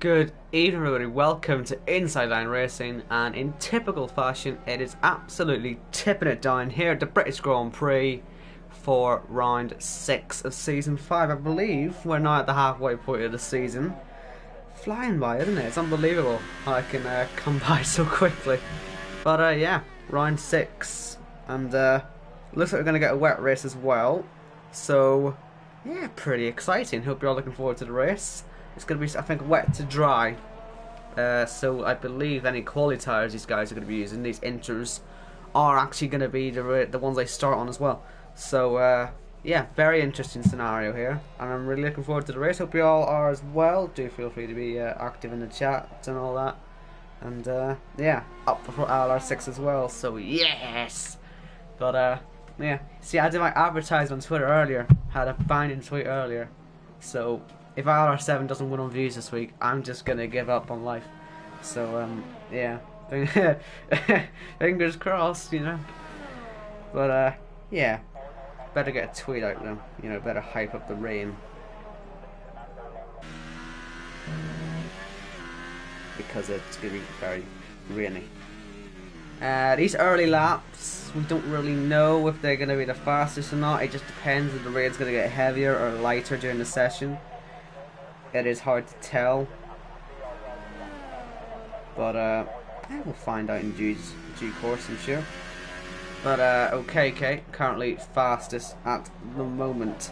Good evening everybody, welcome to Inside Line Racing, and in typical fashion it is absolutely tipping it down here at the British Grand Prix for round 6 of season 5. I believe we're now at the halfway point of the season. Flying by, isn't it? It's unbelievable how I can come by so quickly. But yeah, round 6, and looks like we're going to get a wet race as well, so yeah, pretty exciting. Hope you're all looking forward to the race. It's going to be, I think, wet to dry. So I believe any quality tyres these guys are going to be using, these inters, are actually going to be the ones they start on as well. So yeah, very interesting scenario here, and I'm really looking forward to the race. Hope you all are as well. Do feel free to be active in the chat and all that. And yeah, up for ILR6 as well. So yes. But yeah, see, I did my advertisement on Twitter earlier. Had a banging tweet earlier. So if ILR7 doesn't win on views this week, I'm just gonna give up on life. So yeah, fingers crossed, you know. But yeah, better get a tweet out though. You know, better hype up the rain, because it's gonna be very rainy. These early laps, we don't really know if they're gonna be the fastest or not. It just depends if the rain's gonna get heavier or lighter during the session. It is hard to tell, but we'll find out in due course, I'm sure. But okay, currently fastest at the moment.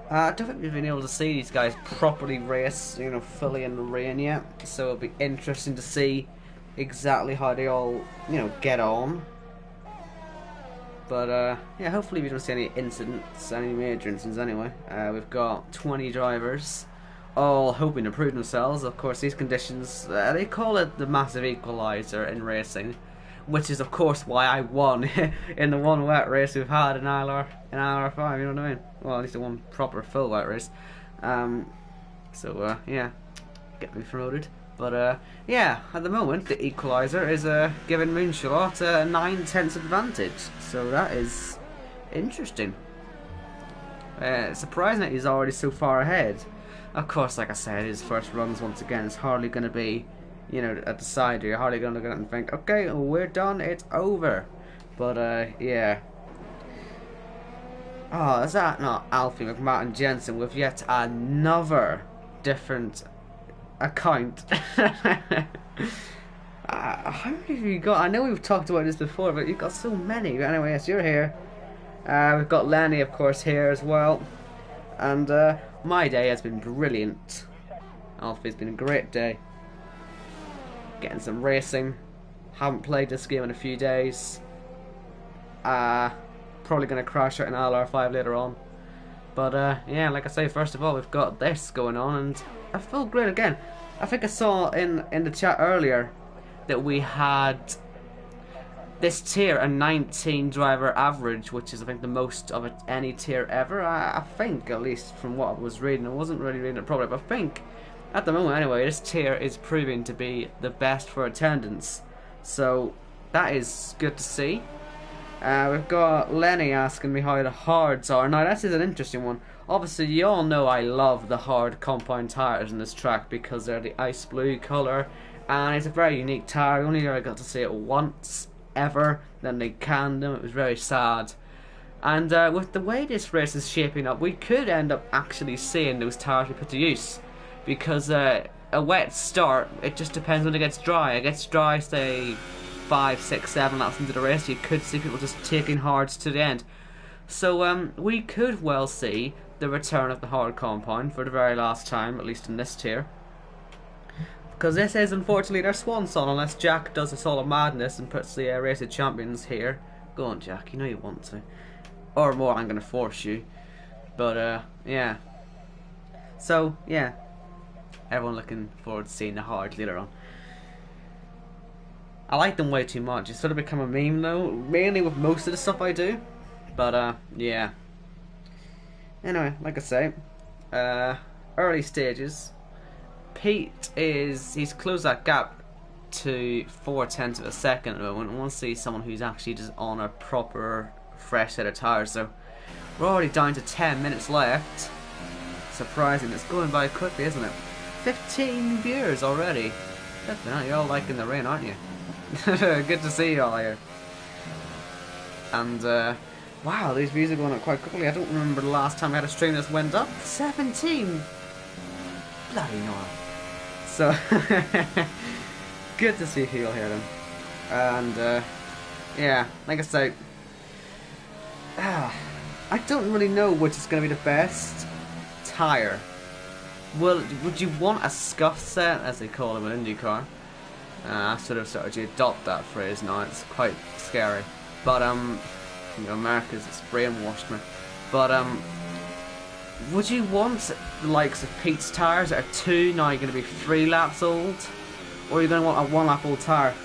I don't think we've been able to see these guys properly race, you know, fully in the rain yet. So it'll be interesting to see exactly how they all, you know, get on. But yeah, hopefully we don't see any incidents, any major incidents anyway. We've got 20 drivers, all hoping to prove themselves. Of course, these conditions, they call it the massive equalizer in racing, which is of course why I won in the one wet race we've had in ILR5, you know what I mean? Well, at least the one proper full wet race. So yeah, get me promoted. But yeah, at the moment the equalizer is giving Moonshot a 9/10 advantage, so that is interesting. Surprising that he's already so far ahead. Of course, like I said, his first runs once again, it's hardly going to be, you know, at the side. You're hardly going to look at it and think, okay, we're done, it's over. But yeah. Oh, is that not Alfie McMartin Jensen with yet another different account? How many have you got? I know we've talked about this before, but you've got so many. But anyway, yes, you're here. We've got Lenny, of course, here as well. And my day has been brilliant. Alfie's been a great day. Getting some racing. Haven't played this game in a few days. Probably going to crash out in ILR5 later on. But yeah, like I say, first of all, we've got this going on, and I feel great again. I think I saw in the chat earlier that we had this tier, a 19 driver average, which is I think the most of any tier ever. I think, at least from what I was reading, I wasn't really reading it properly, but I think at the moment anyway, this tier is proving to be the best for attendance, so that is good to see. We've got Lenny asking me how the hards are. Now this is an interesting one. Obviously you all know I love the hard compound tyres in this track because they're the ice blue colour, and it's a very unique tyre. I only ever got to see it once ever, then they canned them. It was very sad. And with the way this race is shaping up, we could end up actually seeing those tyres be put to use, because a wet start, it just depends when it gets dry. It gets dry, say 5, 6, 7 laps into the race, you could see people just taking hards to the end. So we could well see the return of the hard compound for the very last time, at least in this tier, because this is unfortunately their swan song, unless Jack does a sort of madness and puts the race of champions here. Go on, Jack, you know you want to, or more, I'm going to force you. But yeah, so yeah, everyone looking forward to seeing the hard later on. I like them way too much. It's sort of become a meme though, mainly with most of the stuff I do. But yeah. Anyway, like I say, early stages. Pete he's closed that gap to 4/10 of a second at the moment. I want to see someone who's actually just on a proper fresh set of tyres. So we're already down to 10 minutes left. Surprising, it's going by quickly, isn't it? 15 viewers already. You're all liking the rain, aren't you? Good to see you all here. And, wow, these views are going up quite quickly. I don't remember the last time I had a stream that went up. 17! Bloody no. So, good to see you all here then. And, yeah, like I say, I don't really know which is going to be the best tyre. Well, would you want a scuff set, as they call them in IndyCar? I sort of started to adopt that phrase now. It's quite scary. But you know, America's brainwashed me. But would you want the likes of Pete's tyres that are 2 now? You're going to be 3 laps old, or you're going to want a 1 lap old tyre?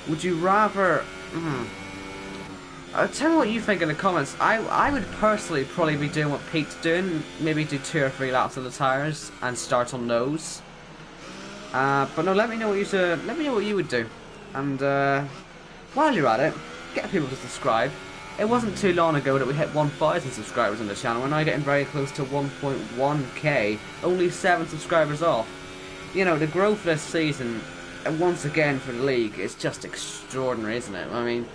Would you rather? Tell me what you think in the comments. I would personally probably be doing what Pete's doing. Maybe do 2 or 3 laps of the tyres and start on those. But no, let me know what you would do. And while you're at it, get people to subscribe. It wasn't too long ago that we hit 1,000 subscribers on the channel. We're now getting very close to 1.1k. Only 7 subscribers off. You know, the growth this season, once again for the league, is just extraordinary, isn't it? I mean,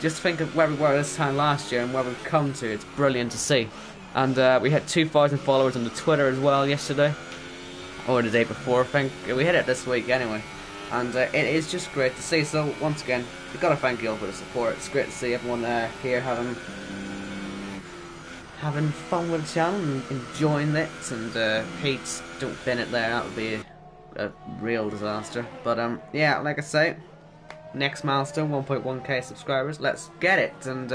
just think of where we were this time last year and where we've come to. It's brilliant to see. And we hit 2,000 followers on the Twitter as well yesterday. Or the day before, I think. We hit it this week anyway. And it is just great to see. So, once again, we've got to thank you all for the support. It's great to see everyone here having fun with the channel and enjoying it. And Pete, don't bin it there. That would be a real disaster. But, yeah, like I say, next milestone, 1.1k subscribers. Let's get it. And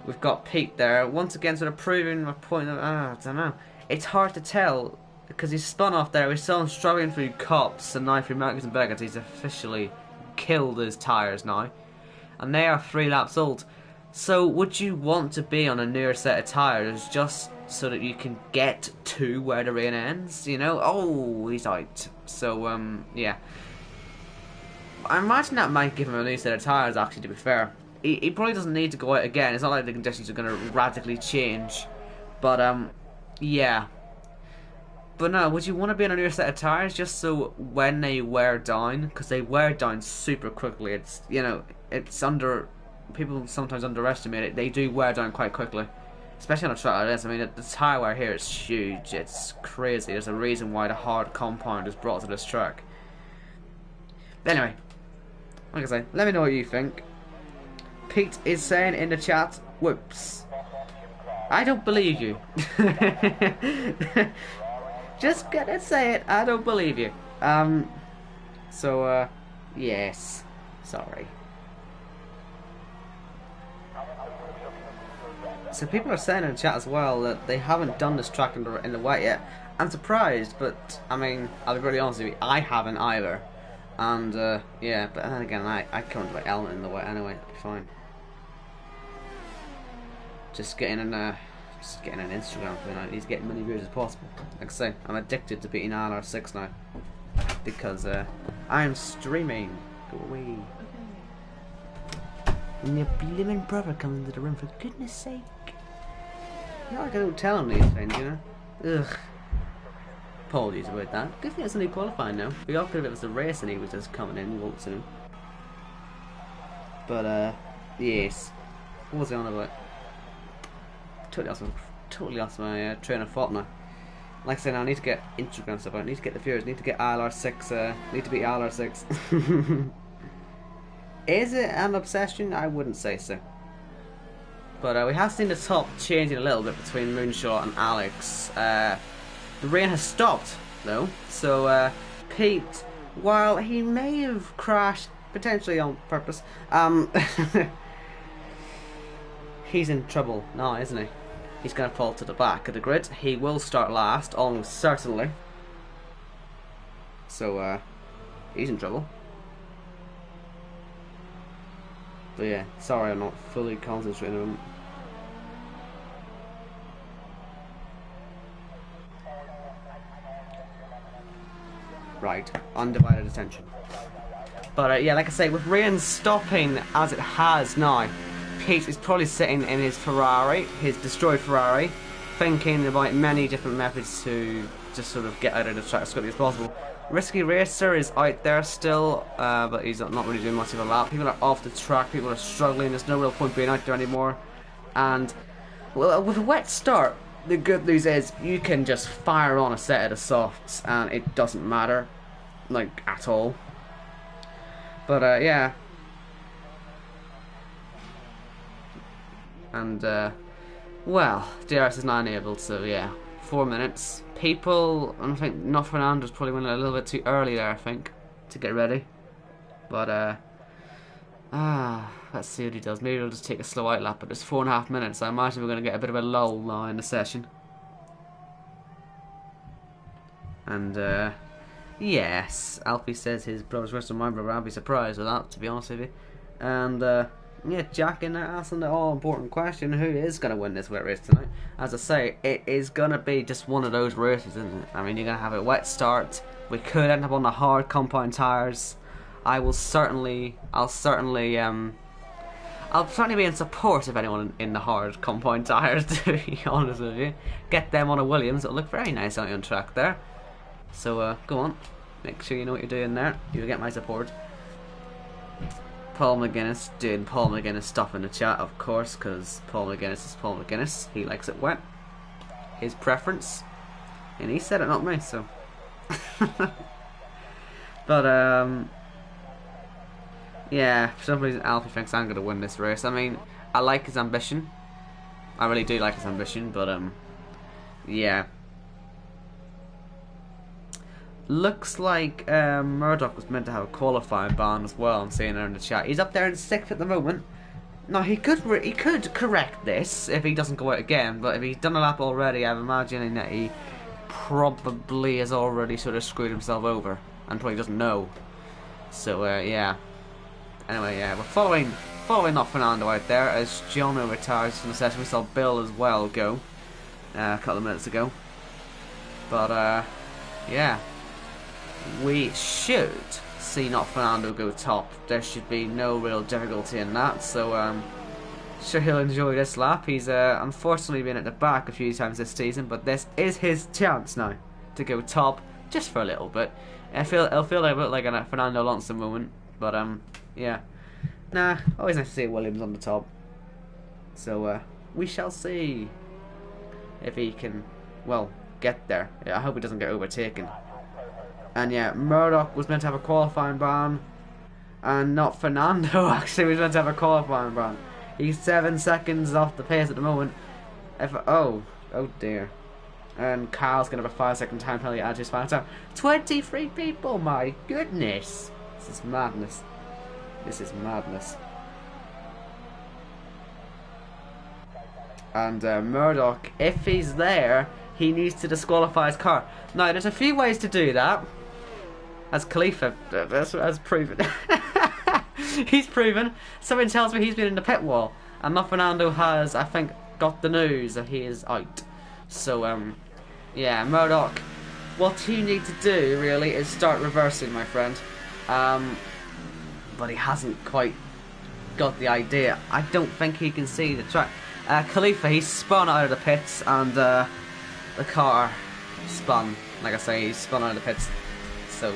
we've got Pete there. Once again, sort of proving my point of, I don't know. It's hard to tell. Because he's spun off there, he's still struggling through cops and now through mountains and beggars. He's officially killed his tyres now. And they are 3 laps old. So would you want to be on a newer set of tyres just so that you can get to where the rain ends? You know? Oh, he's out. So, yeah. I imagine that might give him a new set of tyres, actually, to be fair. He probably doesn't need to go out again. It's not like the conditions are going to radically change. But, yeah. But no, would you want to be on a newer set of tyres just so when they wear down, because they wear down super quickly, it's, you know, it's people sometimes underestimate it, they do wear down quite quickly. Especially on a track like this. I mean, the tyre wear here is huge, it's crazy, there's a reason why the hard compound is brought to this track. But anyway, like I say, let me know what you think. Pete is saying in the chat, whoops. I don't believe you. Just gonna say it, I don't believe you. Yes. Sorry. So people are saying in the chat as well that they haven't done this track in the wet yet. I'm surprised, but, I mean, I'll be really honest with you, I haven't either. And, yeah, but then again, I can't do element in the wet anyway, it'll be fine. Just getting an Instagram thing. I need to get as many views as possible. Like I say, I'm addicted to beating ILR6 now. Because I'm streaming. Go away. When your blooming brother comes into the room, for goodness sake. You know, like I don't tell him these things, you know? Ugh. Apologies about that. Good thing it's only qualifying now. We all could have it was a race and he was just coming in waltzing. But, yes. What was I on about? Totally lost my train of thought now. Like I said, now I need to get Instagram stuff out. I need to get the viewers. I need to get ILR6. Need to beat ILR6. Is it an obsession? I wouldn't say so. But we have seen the top changing a little bit between Moonshot and Alex. The rain has stopped though. So Pete, while he may have crashed potentially on purpose, he's in trouble now, isn't he? He's going to fall to the back of the grid. He will start last, almost certainly. So, he's in trouble. But yeah, sorry I'm not fully concentrating on him. Right, undivided attention. But yeah, like I say, with rain stopping as it has now, Pete is probably sitting in his Ferrari, his destroyed Ferrari, thinking about many different methods to just sort of get out of the track as quickly as possible. Risky Racer is out there still, but he's not really doing much of a lap. People are off the track, people are struggling, there's no real point being out there anymore. And well, with a wet start, the good news is you can just fire on a set of the softs and it doesn't matter, like, at all. But yeah. And well, DRS is not enabled, so yeah, 4 minutes. People, I think not Fernando's probably went a little bit too early there, I think, to get ready. But let's see what he does. Maybe he'll just take a slow out lap, but it's 4.5 minutes. I imagine we're going to get a bit of a lull now in the session. And yes, Alfie says his brother's worse than mine, but I'll be surprised with that, to be honest with you. And yeah, Jack in there asking the all-important question, who is going to win this wet race tonight? As I say, it is going to be just one of those races, isn't it? I mean, you're going to have a wet start. We could end up on the hard compound tyres. I'll certainly be in support of anyone in the hard compound tyres, to be honest with you. Get them on a Williams, it'll look very nice out on track there. So go on, make sure you know what you're doing there. You'll get my support. Paul McGuinness doing Paul McGuinness stuff in the chat, of course, because Paul McGuinness is Paul McGuinness. He likes it wet. His preference. And he said it, not me, so. But, yeah, for some reason Alfie thinks I'm going to win this race. I mean, I like his ambition. I really do like his ambition, but, yeah. Looks like Murdoch was meant to have a qualifying ban as well. I'm seeing there in the chat. He's up there in 6th at the moment. Now he could correct this if he doesn't go out again. But if he's done a lap already, I'm imagining that he probably has already sort of screwed himself over and probably doesn't know. So yeah. Anyway, yeah, we're following not Fernando out there as Jono retires from the session. We saw Bill as well go a couple of minutes ago. But yeah. We should see not Fernando go top. There should be no real difficulty in that. So sure he'll enjoy this lap. He's unfortunately been at the back a few times this season, but this is his chance now to go top just for a little bit. It'll feel a bit like a Fernando Alonso moment, but yeah. Nah, always nice to see Williams on the top. So we shall see if he can, well, get there. Yeah, I hope he doesn't get overtaken. And yeah, Murdoch was meant to have a qualifying ban, and not Fernando actually was meant to have a qualifying ban. He's 7 seconds off the pace at the moment. Oh dear. And Carl's gonna have a 5-second time penalty added to his final time. 23 people, my goodness! This is madness. This is madness. And Murdoch, if he's there, he needs to disqualify his car. Now, there's a few ways to do that. As Khalifa has proven. He's proven. Something tells me he's been in the pit wall. And not Fernando has, I think, got the news that he is out. So, yeah, Murdoch, what you need to do, really, is start reversing, my friend. But he hasn't quite got the idea. I don't think he can see the track. Khalifa, he spun out of the pits, and the car spun. Like I say, he spun out of the pits. So,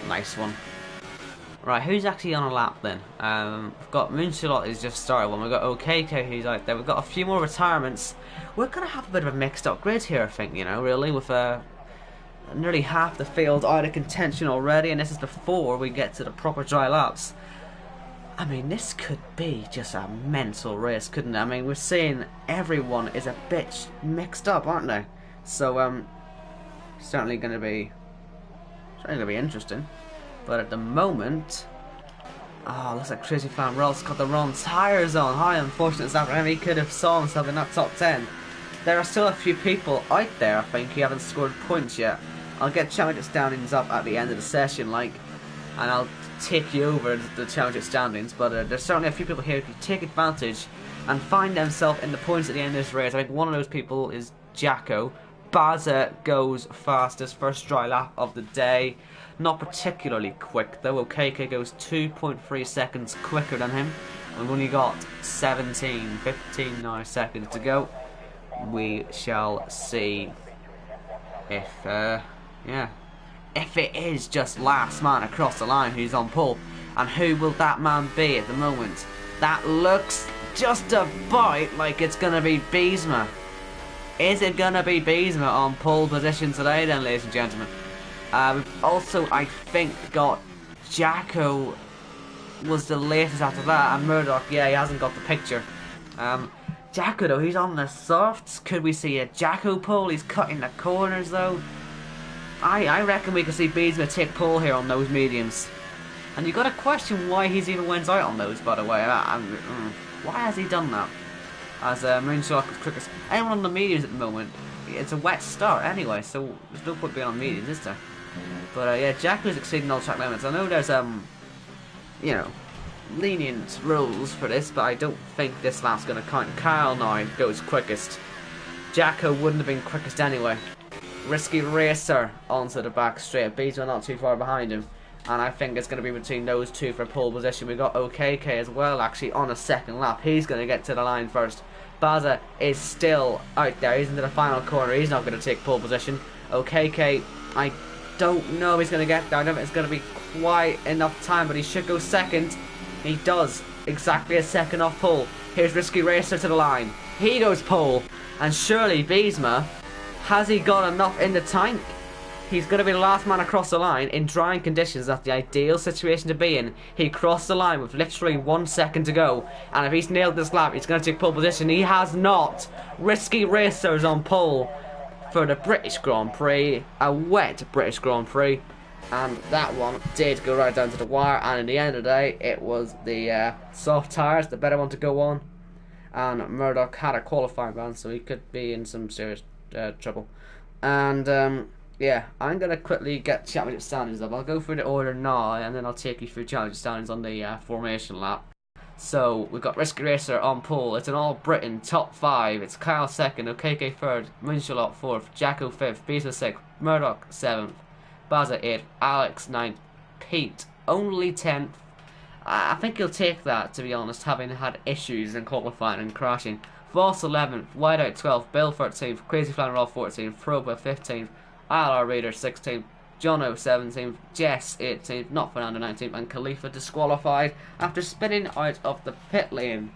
nice one. Right, who's actually on a lap then? We've got Moonshot who's just started one. We've got OKK who's out there. We've got a few more retirements. We're going to have a bit of a mixed up grid here, I think, you know, really, with nearly half the field out of contention already, and this is before we get to the proper dry laps. I mean, this could be just a mental race, couldn't it? I mean, we're seeing everyone is a bit mixed up, aren't they? So, certainly going to be interesting. But at the moment, looks like Crazy Fan Roll's got the wrong tyres on. How unfortunate is that for him? He could have saw himself in that top 10. There are still a few people out there, I think, who haven't scored points yet. I'll get championship standings up at the end of the session, like, and I'll take you over the championship standings. But there's certainly a few people here who can take advantage and find themselves in the points at the end of this race. I think one of those people is Jacko. Baza goes fastest, first dry lap of the day. Not particularly quick though. OKK goes 2.3 seconds quicker than him. We've only got 15 now seconds to go. We shall see if, yeah, if it is just last man across the line who's on pole. And who will that man be at the moment? That looks just about like it's going to be Biesma. Is it going to be Biesma on pole position today then, ladies and gentlemen? We've also, I think, got Jacko was the latest after that, and Murdoch, yeah, he hasn't got the picture. Jacko though, he's on the softs. Could we see a Jacko pole? He's cutting the corners though. I reckon we could see Biesma take pole here on those mediums. And you got to question why he's even went out on those, by the way. Why has he done that? As Moonshot is quickest. Anyone on the mediums at the moment, it's a wet start anyway, so there's no point being on mediums, is there? But yeah, Jacko's exceeding all track limits. I know there's you know, lenient rules for this, but I don't think this lap's going to count. Kyle now goes quickest. Jacko wouldn't have been quickest anyway. Risky Racer onto the back straight. Biesma not too far behind him. And I think it's going to be between those two for pole position. We've got OKK as well, actually, on a second lap. He's going to get to the line first. Baza is still out there. He's into the final corner. He's not going to take pole position. OKK, I don't know if he's going to get there. I don't think it's going to be quite enough time, but he should go second. He does. Exactly a second off pole. Here's Risky Racer to the line. He goes pole. And surely Biesma, has he got enough in the tank? He's going to be the last man across the line in drying conditions. That's the ideal situation to be in. He crossed the line with literally 1 second to go. And if he's nailed this lap, he's going to take pole position. He has not. Risky Racers on pole for the British Grand Prix. A wet British Grand Prix. And that one did go right down to the wire. And in the end of the day, it was the soft tyres, the better one to go on. And Murdoch had a qualifying ban, so he could be in some serious trouble. And yeah, I'm going to quickly get championship standings up. I'll go through the order now, and then I'll take you through championship standings on the formation lap. So, we've got Risky Racer on pole. It's an all-Britain top 5. It's Kyle 2nd, OKK 3rd, Moonshot 4th, Jacko 5th, Biesma 6th, Murdoch 7th, Baza 8th, Alex 9th, Pete only 10th. I think he'll take that, to be honest, having had issues in qualifying and crashing. Voss 11th, Whiteout 12th, Bill 13th, Crazy Flanner 14th, Proba 15th, ILR Raider 16th, Jono 17th, Jess 18th, Not Fernando 19th, and Khalifa disqualified after spinning out of the pit lane.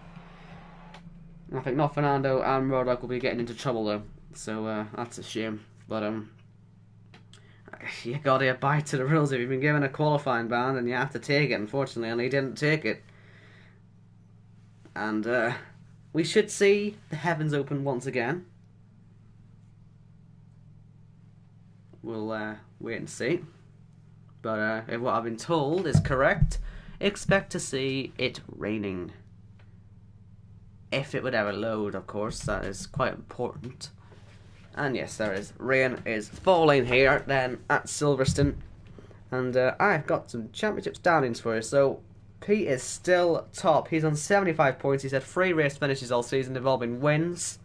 I think Not Fernando and Murdoch will be getting into trouble though, so that's a shame. But you gotta abide to the rules. If you've been given a qualifying ban, then you have to take it, unfortunately, and he didn't take it. And we should see the heavens open once again. We'll wait and see. But if what I've been told is correct, expect to see it raining. If it would ever load, of course, that is quite important. And yes, there is. Rain is falling here, then at Silverstone. And I've got some championship standings for you. So, Pete is still top. He's on 75 points. He's had 3 race finishes all season involving wins.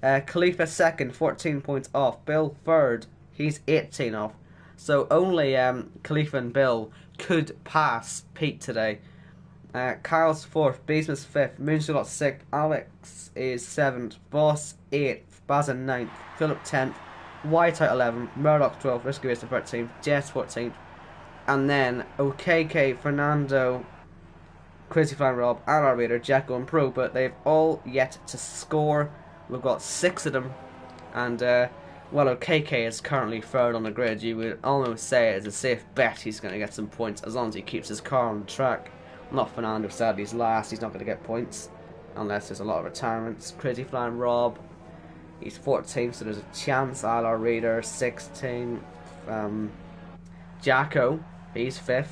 Khalifa 2nd, 14 points off. Bill 3rd. He's 18 off. So only Khalifa and Bill could pass Pete today. Kyle's 4th, Biesma's 5th, Moonshot 6th, Alex is 7th, Voss 8th, Baza 9th, Philip 10th, Whiteout 11th, Murdoch 12th, Risky Racer 13th, Jess 14th, and then OKK, Fernando, Crazy Flying Rob, ILR Raider, Jacko and Pro, but they've all yet to score. We've got 6 of them, and well, OKK is currently 3rd on the grid. You would almost say it's a safe bet he's going to get some points as long as he keeps his car on the track. Not Fernando, sadly, he's last. He's not going to get points unless there's a lot of retirements. Crazy Flying Rob, he's 14th, so there's a chance. ILR Raider, 16th. Jacko, he's 5th.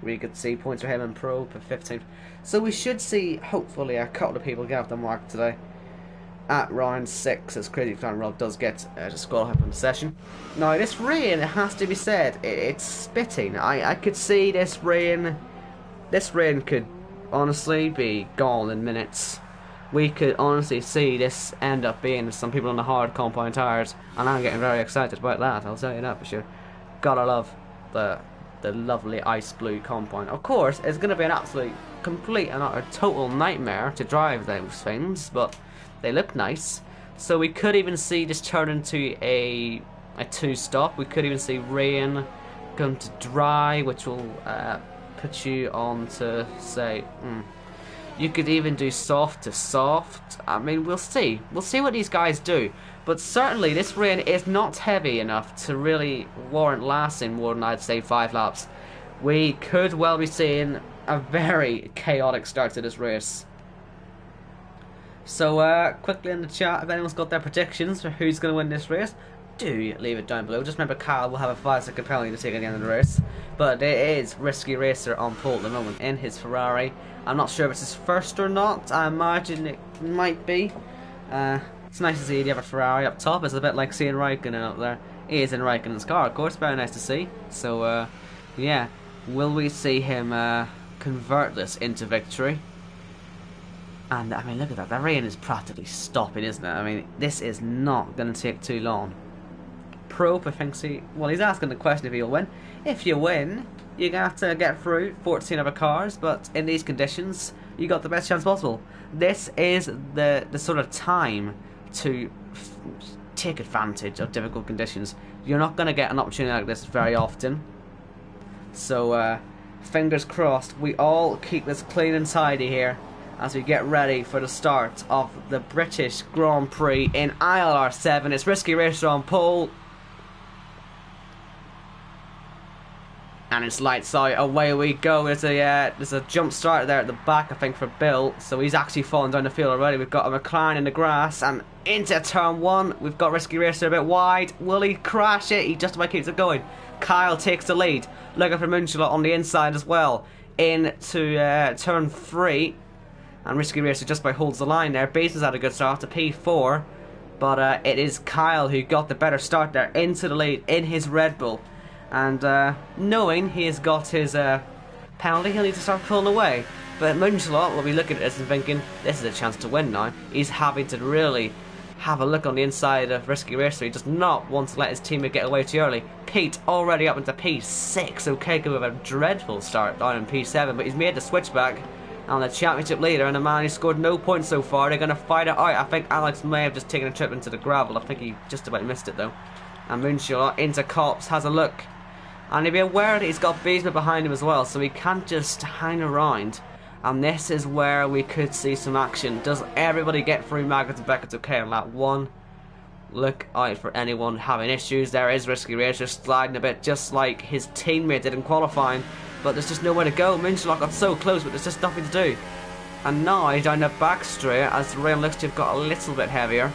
We could see points for him and Pro for 15th. So we should see, hopefully, a couple of people get off the mark today. At round 6, as Crazy Flying Rob does get disqualified from the session. Now, this rain, it has to be said, it's spitting. I could see this rain could honestly be gone in minutes. We could honestly see this end up being some people on the hard compound tyres, and I'm getting very excited about that, I'll tell you that for sure. Gotta love the lovely ice blue compound. Of course, it's going to be an absolute, complete and utter total nightmare to drive those things, but they look nice. So we could even see this turn into a a 2-stop. We could even see rain going to dry, which will put you on to say, you could even do soft to soft. I mean, we'll see. We'll see what these guys do. But certainly this rain is not heavy enough to really warrant lasting more than, I'd say, 5 laps. We could well be seeing a very chaotic start to this race. So quickly in the chat, if anyone's got their predictions for who's going to win this race, do leave it down below. Just remember, Kyle will have a 5-second penalty to take at the end of the race. But it is Risky Racer on pole at the moment in his Ferrari. I'm not sure if it's his first or not. I imagine it might be. It's nice to see you have a Ferrari up top. It's a bit like seeing Raikkonen up there. He is in Raikkonen's car, of course. Very nice to see. So, yeah. Will we see him convert this into victory? And, I mean, look at that. The rain is practically stopping, isn't it? I mean, this is not going to take too long. Probe, I think, he's asking the question if he'll win. If you win, you're going to have to get through 14 other cars, but in these conditions, you got the best chance possible. This is the sort of time to take advantage of difficult conditions. You're not going to get an opportunity like this very often. So, fingers crossed, we all keep this clean and tidy here as we get ready for the start of the British Grand Prix in ILR7. It's Risky Racer on pole. And it's lights out, away we go. There's a jump start there at the back, I think, for Bill. So he's actually fallen down the field already. We've got a McLaren in the grass, and into turn 1. We've got Risky Racer a bit wide. Will he crash it? He just about keeps it going. Kyle takes the lead. Looking for Munchula on the inside as well. Into turn 3. And Risky Racer just about holds the line there. Basin's had a good start to P4. But it is Kyle who got the better start there. Into the lead in his Red Bull. And knowing he has got his penalty, he'll need to start pulling away. But Munchula will be looking at this and thinking, this is a chance to win now. He's having to really have a look on the inside of Risky Racer. He does not want to let his teammate get away too early. Pete already up into P6. Okay, with a dreadful start down in P7, but he's made the switch back on the championship leader, and the man who scored no points so far. They're going to fight it out. I think Alex may have just taken a trip into the gravel. I think he just about missed it though. And Munchula into Cops, has a look. And he'll be aware that he's got Beesman behind him as well, so he can't just hang around. And this is where we could see some action. Does everybody get through Maggots and Beckett's okay on lap 1? Look out for anyone having issues. There is Risky Racer sliding a bit, just like his teammate did in qualifying. But there's just nowhere to go. Munchula got so close, but there's just nothing to do. And now he's down the back straight as the rain looks to have got a little bit heavier.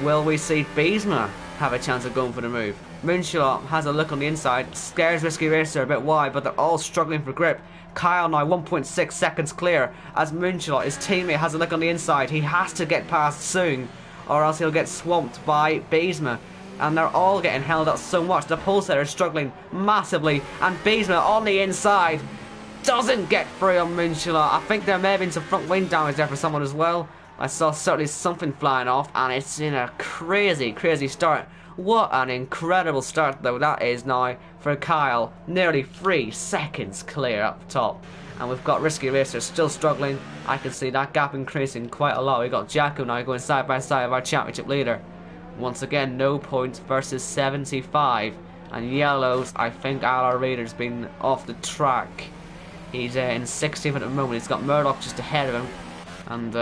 Will we see Beesma have a chance of going for the move? Munchula has a look on the inside, scares Risky Racer a bit wide, but they're all struggling for grip. Kyle now 1.6 seconds clear as Munchula, his teammate, has a look on the inside. He has to get past soon or else he'll get swamped by Beesma. And they're all getting held up so much. The pole setter is struggling massively, and Beesma on the inside doesn't get through on Munchula. I think there may have been some front wing damage there for someone as well. I saw certainly something flying off, and it's in a crazy start. What an incredible start though that is now for Kyle. Nearly 3 seconds clear up top. And we've got Risky Racer still struggling. I can see that gap increasing quite a lot. We've got Jacko now going side by side of our championship leader. Once again, no points versus 75. And Yellows, I think ILR Raider's been off the track. He's in 16th at the moment. He's got Murdoch just ahead of him. And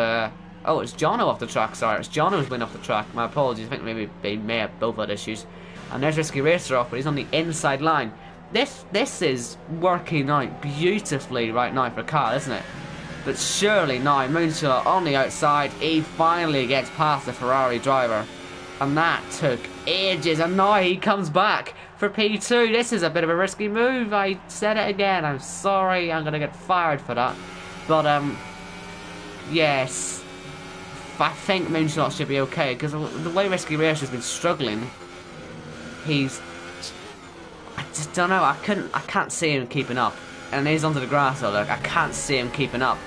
oh, it's Jono off the track, sorry. It's Jono who's been off the track. My apologies. I think maybe they may have both had issues. And there's Risky Racer off, but he's on the inside line. This is working out beautifully right now for Kyle, isn't it? But surely now, Munchula on the outside, he finally gets past the Ferrari driver. And that took ages, and now he comes back for P2. This is a bit of a risky move. I said it again. I'm sorry. I'm going to get fired for that. But, yes. I think Moonshot should be okay, because the way Risky Racer has been struggling, I just don't know. I can't see him keeping up. And he's onto the grass, though, look. I can't see him keeping up.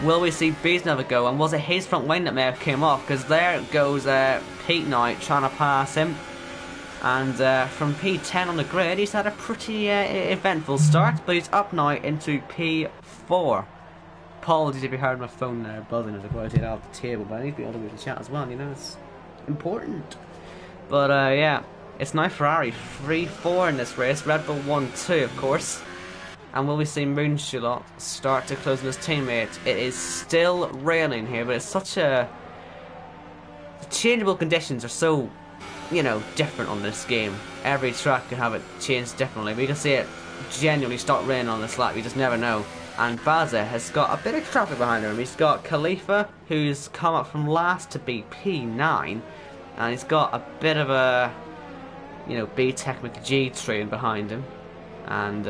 Will we see Beast never go? And was it his front wing that may have came off? Because there goes Pete now trying to pass him. And from P10 on the grid, he's had a pretty eventful start, but he's up now into P4. Apologies if you heard my phone there buzzing as I go out off the table, but I need to be able to move the chat as well, you know, it's important. But yeah, It's now Ferrari 3-4 in this race, Red Bull 1-2 of course. And will we see Moonshot start to close on his teammate? It is still raining here, but it's such a... The changeable conditions are so, you know, different on this game. Every track can have it changed differently. We can see it genuinely start raining on this lap, you just never know. And Baza has got a bit of traffic behind him. He's got Khalifa, who's come up from last to be P9. And he's got a bit of a, you know, B-Tech McG train behind him. And,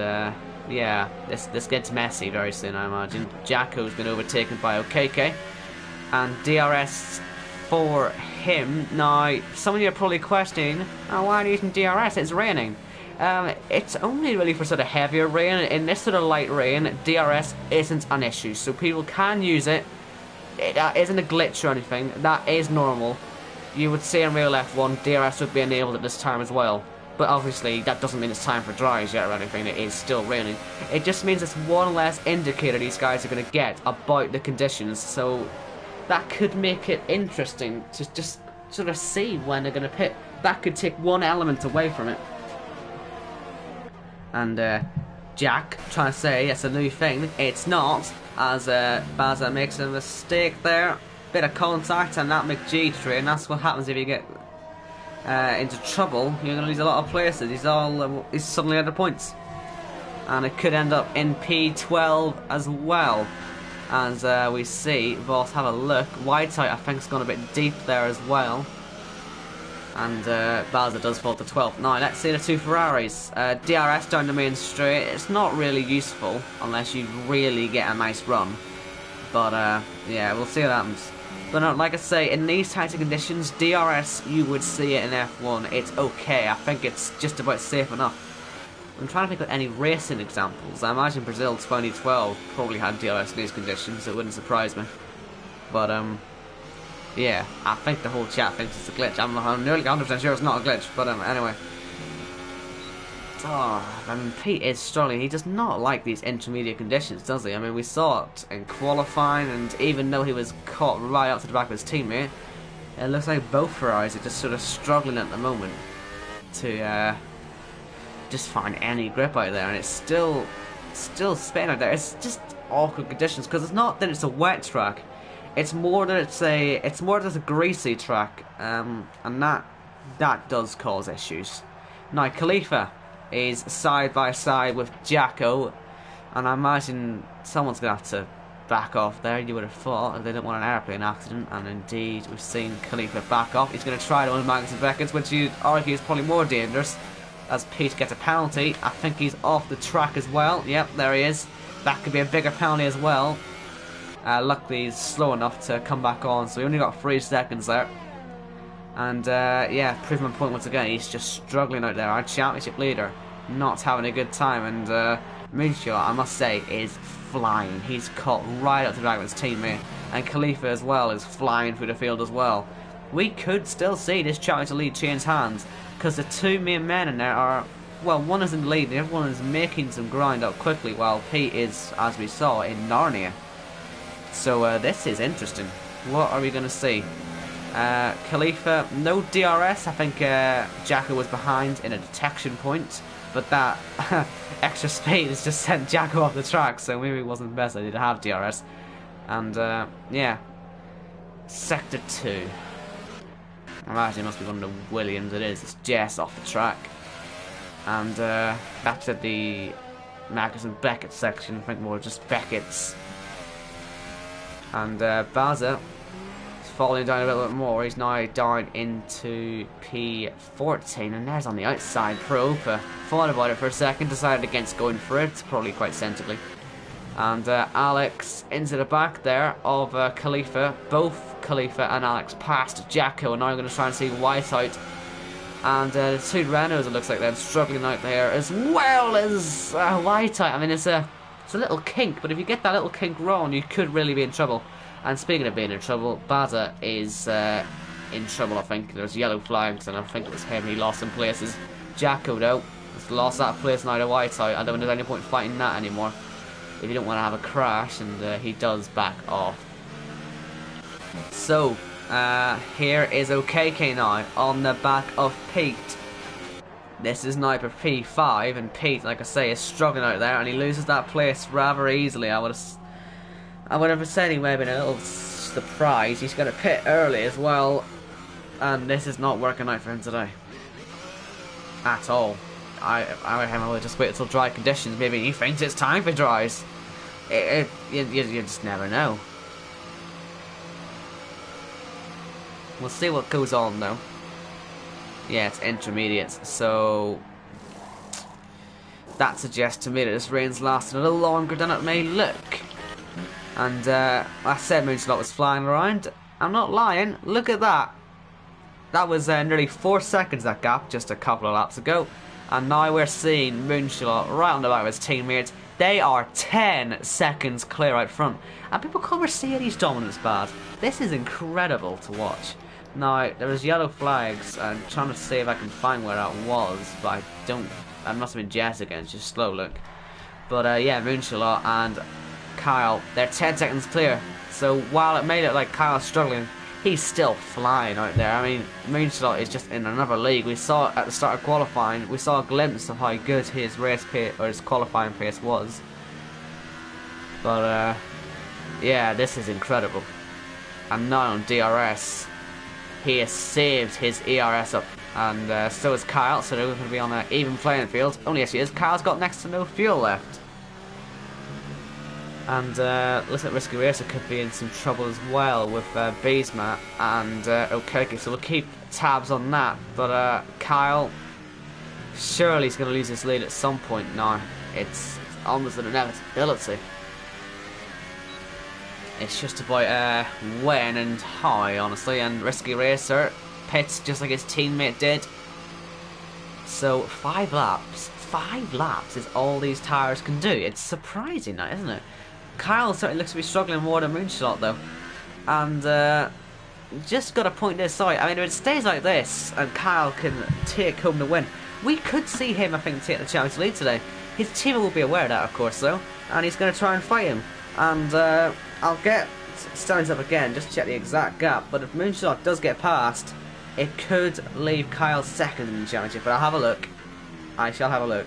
yeah, this gets messy very soon, I imagine. Jacko's been overtaken by OKK. And DRS for him. Now, some of you are probably questioning, oh, why are you using DRS? It's raining. It's only really for sort of heavier rain. In this sort of light rain, DRS isn't an issue. So people can use it. It isn't a glitch or anything. That is normal. You would say in real F1, DRS would be enabled at this time as well. But obviously, that doesn't mean it's time for dries yet or anything, it is still raining. It just means it's one less indicator these guys are going to get about the conditions, so that could make it interesting to just sort of see when they're going to pit. That could take one element away from it. And Jack trying to say it's a new thing, it's not, as Baza makes a mistake there. Bit of contact and that McG train, that's what happens if you get into trouble. You're going to lose a lot of places. He's suddenly out of points, and it could end up in P12 as well. As we see, Voss have a look. Whiteout I think's gone a bit deep there as well, and Baza does fall to 12th. Now let's see the two Ferraris. DRS down the main straight. It's not really useful unless you really get a nice run. But yeah, we'll see what happens. But no, like I say, in these types of conditions, DRS, you would see it in F1. It's okay. I think it's just about safe enough. I'm trying to think of any racing examples. I imagine Brazil 2012 probably had DRS in these conditions. It wouldn't surprise me. But, yeah, I think the whole chat thinks it's a glitch. I'm nearly 100% sure it's not a glitch. But, anyway. Oh, I mean, Pete is struggling. He does not like these intermediate conditions, does he? I mean, we saw it in qualifying, and even though he was caught right up to the back of his teammate, it looks like both Ferraris are just sort of struggling at the moment to just find any grip out there, and it's still spinning out there. It's just awkward conditions because it's not that it's a wet track. It's more that it's a greasy track, and that does cause issues. Now, Khalifa is side by side with Jacko, and I imagine someone's going to have to back off there, you would have thought, if they don't want an airplane accident. And indeed, we've seen Khalifa back off. He's going to try to own Magnus and Beckett, which you'd argue is probably more dangerous, as Pete gets a penalty. I think he's off the track as well. Yep, there he is. That could be a bigger penalty as well. Luckily, he's slow enough to come back on, so he only got 3 seconds there. And yeah, proving my point once again, he's just struggling out there. Our championship leader, not having a good time. And Moonshot, I must say, is flying. He's caught right up to the back of his teammate. And Khalifa as well is flying through the field as well. We could still see this championship lead change hands, because the two main men in there are, well, one is in the lead, the other one is making some ground up quickly, while Pete is, as we saw, in Narnia. So this is interesting. What are we going to see? Khalifa, no DRS. I think Jacko was behind in a detection point, but that extra speed has just sent Jacko off the track, so maybe it wasn't the best idea to have DRS. And yeah, Sector 2. I imagine it must be one of the Williams. It is. It's just off the track. And that's at the Magnus and Beckett section. I think more just Beckett's. And Baza falling down a little bit more. He's now down into P14, and there's on the outside Pro for thought about it for a second, decided against going for it, probably quite sensibly. And Alex into the back there of Khalifa. Both Khalifa and Alex passed Jacko, and now I'm going to try and see Whiteout. And the two Renaults, it looks like they're struggling out there, as well as Whiteout. I mean, it's a little kink, but if you get that little kink wrong, you could really be in trouble. And speaking of being in trouble, Baza is in trouble, I think. There's yellow flags, and I think it was him. He lost some places. Jacko, though, has lost that place now to Whiteout. I don't think there's any point fighting that anymore if you don't want to have a crash, and he does back off. So, here is OKK now on the back of Pete. This is now for P5, and Pete, like I say, is struggling out there, and he loses that place rather easily. I would have said he may have been a little surprised. He's going to pit early as well, and this is not working out for him today at all. I will just wait until dry conditions. Maybe he thinks it's time for dries. You just never know. We'll see what goes on though. Yeah, it's intermediates, so that suggests to me that this rain's lasting a little longer than it may look. And I said Moonshot was flying around. I'm not lying. Look at that. That was nearly 4 seconds, that gap, just a couple of laps ago. And now we're seeing Moonshot right on the back of his teammates. They are 10 seconds clear out front. And people call Mercedes dominance bad. This is incredible to watch. Now, there was yellow flags. I'm trying to see if I can find where that was, but I don't. That must have been Jess again. It's just slow look. But yeah, Moonshot and Kyle, they're 10 seconds clear. So while it made it like Kyle's struggling, he's still flying out there. I mean, Moonshot is just in another league. We saw at the start of qualifying, we saw a glimpse of how good his race pace or his qualifying pace was. But yeah, this is incredible. And now on DRS, he has saved his ERS up, and so is Kyle. So they're going to be on an even playing field. Only yes, he is. Kyle's got next to no fuel left. And looks like Risky Racer could be in some trouble as well with Beesma and Okeke, so we'll keep tabs on that. But Kyle, surely he's going to lose his lead at some point now. It's almost an inevitability. It's just about when and how, honestly. And Risky Racer pits just like his teammate did. So 5 laps. 5 laps is all these tyres can do. It's surprising now, isn't it? Kyle certainly looks to be struggling more than Moonshot though, and just got to point this out. I mean, if it stays like this and Kyle can take home the win, we could see him, I think, take the Champions League today. His team will be aware of that, of course, though, and he's going to try and fight him. And I'll get standings up again, just check the exact gap. But if Moonshot does get past, it could leave Kyle second in the championship. But I'll have a look. I shall have a look,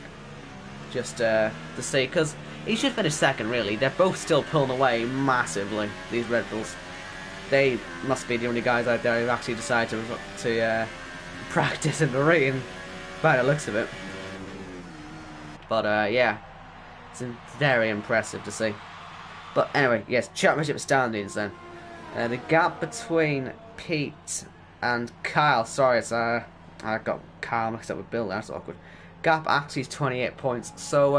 just to see, because he should finish second, really. They're both still pulling away massively, these Red Bulls. They must be the only guys out there who actually decide to practice in the rain, by the looks of it. But yeah, it's very impressive to see. But anyway, yes, championship standings then. The gap between Pete and Kyle, sorry, it's I got Kyle mixed up with Bill, that's awkward. Gap actually is 28 points, so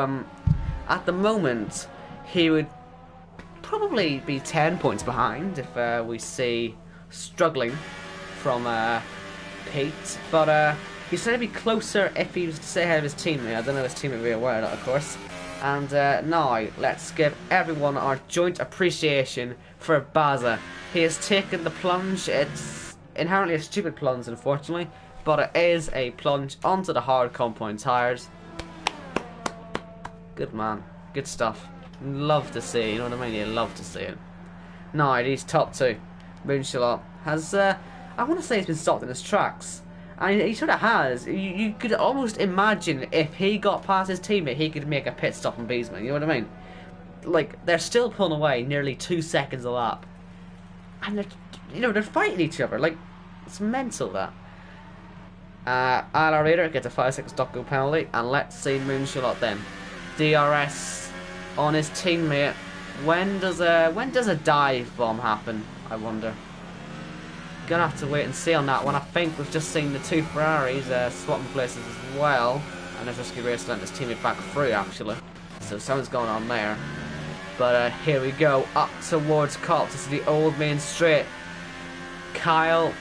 at the moment, he would probably be 10 points behind if we see struggling from Pete. But he's going to be closer if he was to stay ahead of his teammate. I don't know if his teammate will be aware of that, of course. And now, let's give everyone our joint appreciation for Baza. He has taken the plunge. It's inherently a stupid plunge, unfortunately, but it is a plunge onto the hard compound tyres. Good man, good stuff. Love to see, you know what I mean? You love to see it. Now, he's top 2. Moonshot has, I want to say he's been stopped in his tracks. And he sort of has. You could almost imagine if he got past his teammate, he could make a pit stop on Beesman, you know what I mean? Like, they're still pulling away nearly 2 seconds a lap. And they're, you know, they're fighting each other. Like, it's mental, that. ILR Raider gets a 5-second stop go penalty, and let's see Moonshot then. DRS on his teammate. When does a dive bomb happen, I wonder? Gonna have to wait and see on that one. I think we've just seen the 2 Ferraris swapping places as well, and there's Risky Racer letting his teammate back through actually, so something's going on there. But here we go, up towards Colt. This is the old main straight. Kyle,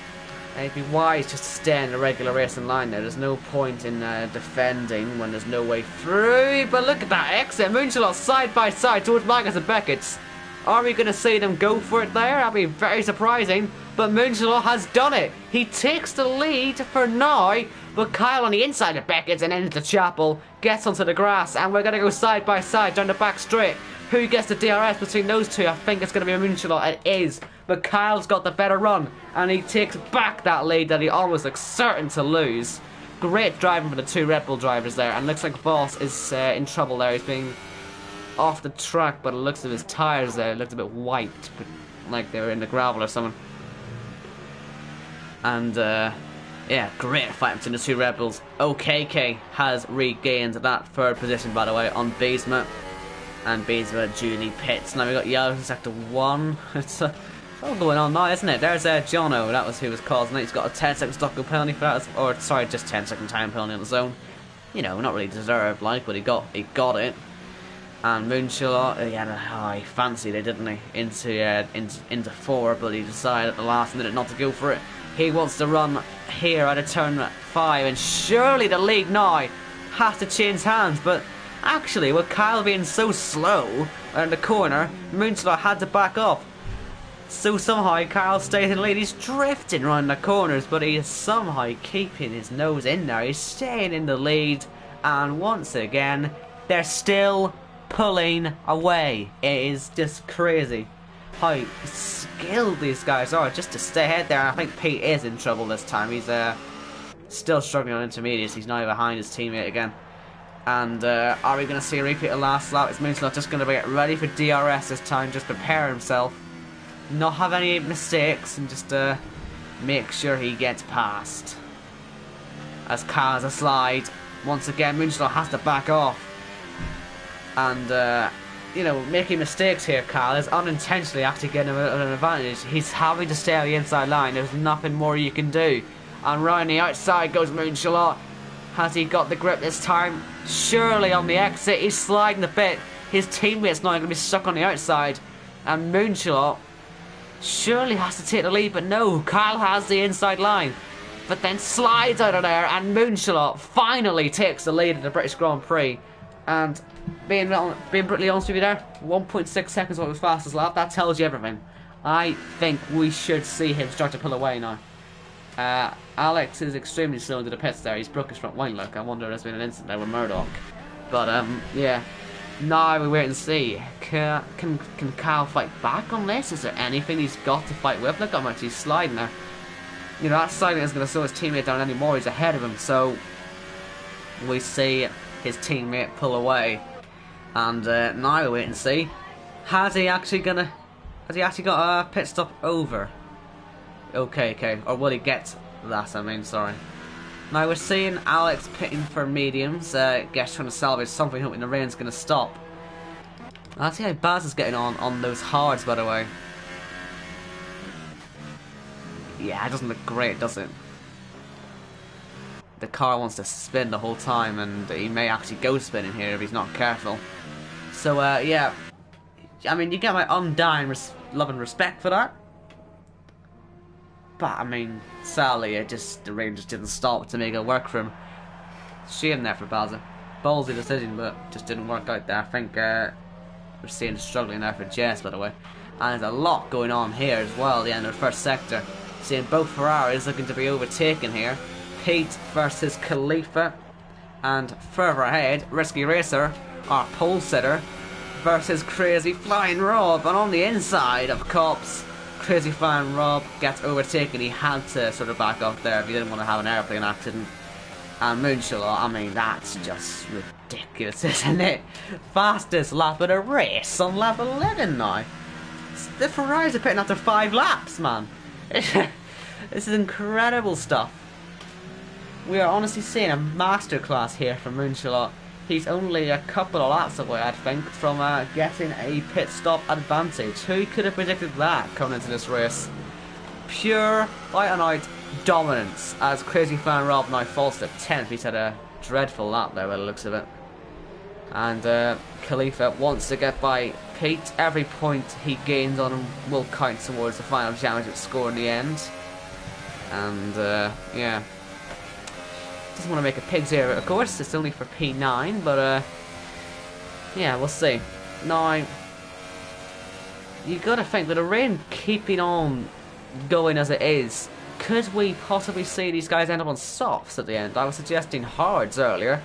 it'd be wise just to stay in the regular racing line there. There's no point in defending when there's no way through. But look at that exit. Moonshot side by side towards Magnus and Beckett's. Are we going to see them go for it there? That'd be very surprising. But Moonshot has done it. He takes the lead for now. But Kyle on the inside of Beckett's and into the chapel gets onto the grass. And we're going to go side by side down the back straight. Who gets the DRS between those two? I think it's going to be a Moonshot. It is. But Kyle's got the better run. And he takes back that lead that he almost looks certain to lose. great driving for the two Red Bull drivers there, and looks like Boss is in trouble there. He's being off the track, but it looks of his tyres there, it looked a bit white, but like they were in the gravel or something. And yeah, great fight between the two Red Bulls. OKK has regained that third position, by the way, on Beesma, and Beesma duly pits. Now we got yellow in sector 1. It's all going on now, isn't it? There's Jono, that was who was causing it. He's got a 10-second stock penalty for that, or sorry, just 10-second time penalty on the zone. You know, not really deserved, like, but he got it. And Moonshot, he fancied it, didn't he? Into 4, but he decided at the last minute not to go for it. He wants to run here at a turn 5, and surely the lead now has to change hands. But actually, with Kyle being so slow around the corner, Moonshot had to back off. So somehow Kyle stays in the lead. He's drifting around the corners, but he is somehow keeping his nose in there. He's staying in the lead, and once again, they're still pulling away. It is just crazy how skilled these guys are just to stay ahead there. And I think Pete is in trouble this time. He's still struggling on intermediates. He's now behind his teammate again. And are we going to see a repeat of last lap? Is Moonshot just going to get ready for DRS this time? Just prepare himself, not have any mistakes, and just make sure he gets past. As Kyle has a slide, once again Moonshot has to back off. And you know, making mistakes here, Kyle is unintentionally actually getting an advantage. He's having to stay on the inside line. There's nothing more you can do. And right on the outside goes Moonshot. Has he got the grip this time? Surely on the exit, he's sliding a bit. His teammate's now going to be stuck on the outside. And Moonshot surely has to take the lead, but no, Kyle has the inside line. But then slides out of there, and Moonshot finally takes the lead in the British Grand Prix. And being brutally honest with you there, 1.6 seconds on his fastest lap, that tells you everything. I think we should see him start to pull away now. Alex is extremely slow into the pits there. He's broke his front wing, look. I wonder if there's been an incident there with Murdoch. But, yeah. Now we wait and see. Can Kyle fight back on this? Is there anything he's got to fight with? Look how much he's sliding there. You know, that sliding isn't going to slow his teammate down anymore. He's ahead of him, so we see his teammate pull away. And now we wait and see. Has he actually got a pit stop over? Okay. Or will he get that, I mean, sorry. Now we're seeing Alex pitting for mediums. Guess trying to salvage something, hoping the rain's going to stop. Let's see how Baz is getting on those hards, by the way. Yeah, it doesn't look great, does it? The car wants to spin the whole time, and he may actually go spinning here if he's not careful. So, yeah. I mean, you get my undying love and respect for that. But, I mean, sadly, the rain just didn't stop to make it work for him. Shame there for Baza. Ballsy decision, but just didn't work out there. I think we're seeing struggling there for Jess, by the way. And there's a lot going on here as well, the end of the first sector. Seeing both Ferraris looking to be overtaken here. Pete versus Khalifa. And further ahead, Risky Racer, our pole sitter, versus Crazy Flying Rob. And on the inside of Cops, Crazy Flying Rob gets overtaken. He had to sort of back off there if he didn't want to have an airplane accident. And Moonshot, I mean, that's just ridiculous, isn't it? Fastest lap of the race on lap 11 now. The Ferraris are pitting after 5 laps, man. This is incredible stuff. We are honestly seeing a masterclass here from Moonshot. He's only a couple of laps away, I think, from getting a pit stop advantage. Who could have predicted that coming into this race? Pure, out-and-out dominance as Crazy Fan Rob now falls to 10th. He's had a dreadful lap there by the looks of it. And Khalifa wants to get by Pete. Every point he gains on him will count towards the final championship score in the end. And, yeah. Doesn't want to make a pig's ear, of course. It's only for P9, but yeah, we'll see. Now, you gotta think, with the rain keeping on going as it is, could we possibly see these guys end up on softs at the end? I was suggesting hards earlier.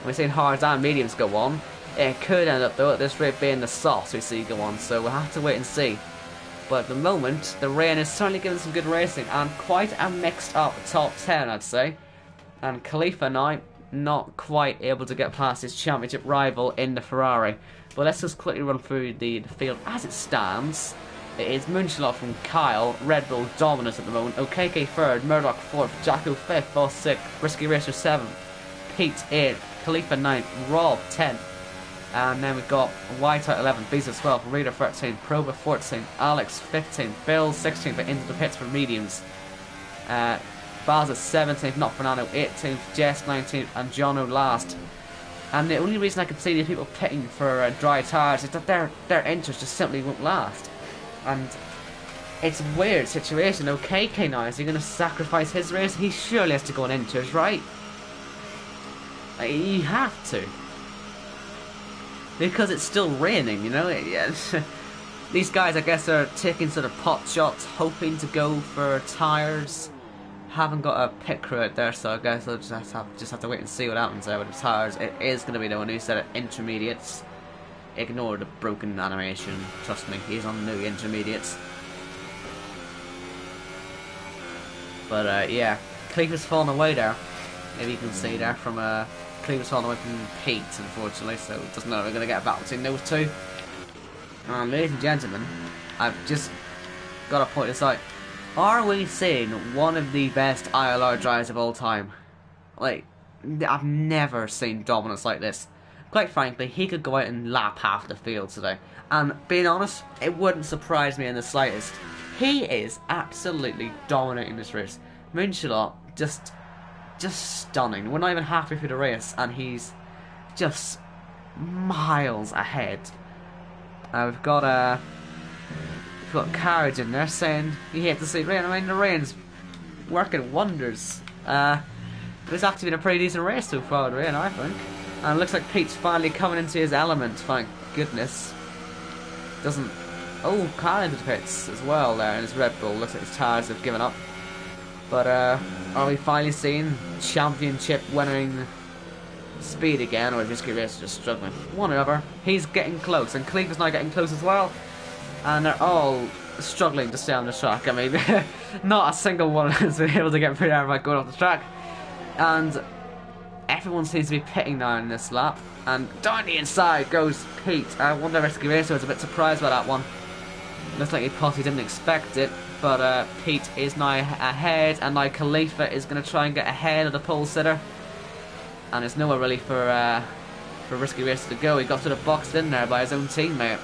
We're seeing hards and mediums go on. It could end up, though, at this rate being the softs we see go on, so we'll have to wait and see. But at the moment, the rain is certainly giving some good racing, and quite a mixed up top 10, I'd say. And Khalifa now not quite able to get past his championship rival in the Ferrari. But let's just quickly run through the field as it stands. It is Moonshot from Kyle, Red Bull dominant at the moment, OKK 3rd, Murdoch 4th, Jacko 5th, Boss 6th, Risky Racer 7th, Pete 8th, Khalifa 9th, Rob 10th, and then we've got White 11th, Beezer 12th, Reader 13th, Proba 14th, Alex 15th, Bill 16th for into the pits for mediums, Baza 17th, not Fernando 18th, Jess 19th, and Jono last. And the only reason I can see these people pitting for dry tyres is that their entries just simply won't last. And it's a weird situation. OKK now, is he going to sacrifice his race? He surely has to go on inters, right? Like, you have to. Because it's still raining, you know? These guys, I guess, are taking sort of pot shots, hoping to go for tyres. Haven't got a pit crew out there, so I guess I'll just have to wait and see what happens there with the tyres. It is going to be the one who said it, intermediates. Ignore the broken animation. Trust me, he's on the new intermediates. But yeah, Cleveland's fallen away there. Maybe you can see there from Cleveland's fallen away from Pete, unfortunately. So it doesn't know we're going to get a battle between those two. And ladies and gentlemen, I've just got to point this out. Are we seeing one of the best ILR drivers of all time? Like, I've never seen dominance like this. Quite frankly, he could go out and lap half the field today. And being honest, it wouldn't surprise me in the slightest. He is absolutely dominating this race. Moonshot, just stunning. We're not even halfway through the race, and he's just miles ahead. We've got Carriage in there saying you hate to see rain. I mean, the rain's working wonders. It's actually been a pretty decent race so far, the rain, I think. And it looks like Pete's finally coming into his element, thank goodness. Doesn't... Oh, Kyle into the pits as well there in his Red Bull. Looks like his tyres have given up. But are we finally seeing championship winning speed again, or is Risky Racer just struggling? One or other. He's getting close, and Cleveland's now getting close as well. And they're all struggling to stay on the track. I mean, not a single one has been able to get through there by going off the track. And everyone seems to be pitting now in this lap. And down the inside goes Pete. I wonder if Risky Racer was a bit surprised by that one. Looks like he possibly didn't expect it. But Pete is now ahead, and now Khalifa is going to try and get ahead of the pole sitter. And there's nowhere really for Risky Racer to go. He got sort of boxed in there by his own teammate.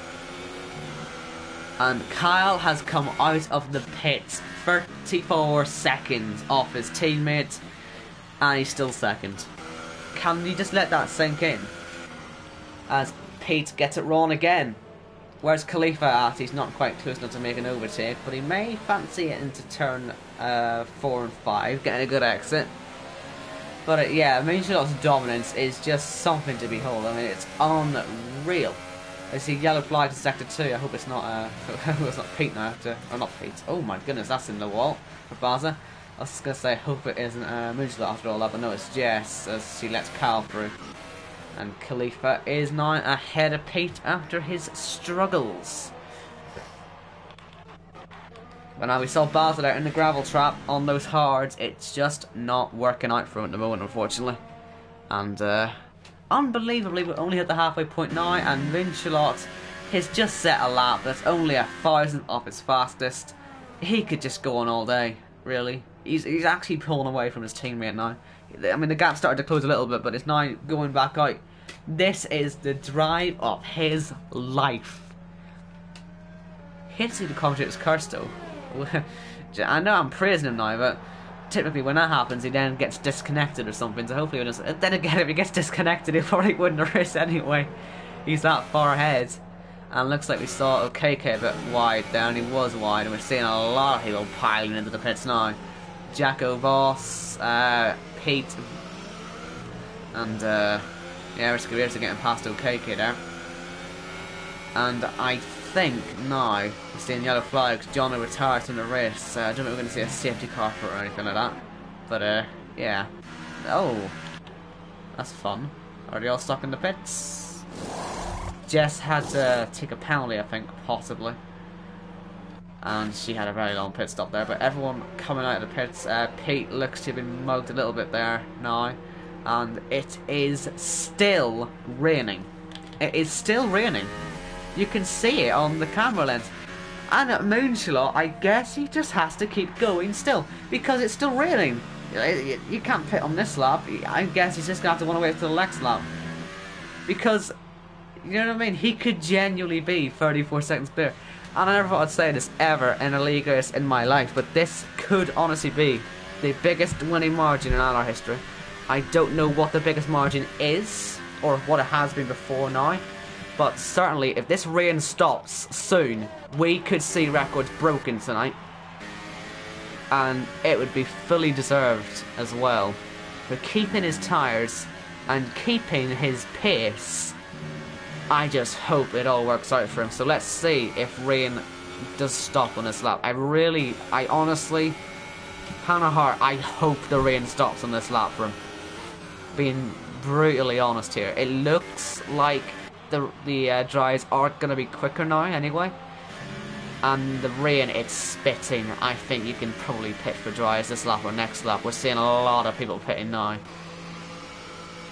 And Kyle has come out of the pits 34 seconds off his teammate, and he's still second. Can you just let that sink in? As Pete gets it wrong again. Whereas Khalifa he's not quite close enough to make an overtake, but he may fancy it into turn 4 and 5, getting a good exit. But yeah, Moonshot's dominance is just something to behold. I mean, it's unreal. I see yellow flag to sector 2. I hope it's not it's not Pete now. Or not Pete. Oh my goodness, that's in the wall for Baza. I was just gonna say, I hope it isn't Moonshot after all that, but no, it's Jess as she lets Cal through. And Khalifa is now ahead of Pete after his struggles. But now we saw Baza there in the gravel trap on those hards. It's just not working out for him at the moment, unfortunately. And unbelievably, we only hit the halfway point now, and Moonshot has just set a lap that's only 1,000th off his fastest. He could just go on all day, really. He's actually pulling away from his teammate now. I mean, the gap started to close a little bit, but it's now going back out. This is the drive of his life. Hate to see the commentator's curse, though. I know I'm praising him now, but typically when that happens, he then gets disconnected or something. So hopefully, then again, if he gets disconnected, he probably wouldn't have raced anyway. He's that far ahead. And looks like we saw OKK a bit wide there, and he was wide, and we're seeing a lot of people piling into the pits now. Jacko Voss, Pete, and yeah, Risky Racer getting past OKK there. And I think now we're seeing yellow flags. John retires from the race. I don't know if we're going to see a safety car for it or anything like that. But yeah. Oh, that's fun. Are they all stuck in the pits? Jess had to take a penalty, I think, possibly. and she had a very long pit stop there. But everyone coming out of the pits, Pete looks to have been mugged a little bit there now, and it is still raining. It is still raining. You can see it on the camera lens. And at Moonshot, I guess he just has to keep going still, because it's still raining. You can't pit on this lap. I guess he's just going to have to want to wait till the next lap. Because, you know what I mean? He could genuinely be 34 seconds clear. And I never thought I'd say this ever in a league race in my life, but this could honestly be the biggest winning margin in ILR history. I don't know what the biggest margin is, or what it has been before now. But certainly, if this rain stops soon, we could see records broken tonight. And it would be fully deserved as well. For keeping his tyres and keeping his pace, I just hope it all works out for him. So let's see if rain does stop on this lap. I honestly, hand on heart, I hope the rain stops on this lap for him. Being brutally honest here. It looks like the dries are going to be quicker now anyway, and the rain, it's spitting. I think you can probably pit for dries this lap or next lap. We're seeing a lot of people pitting now,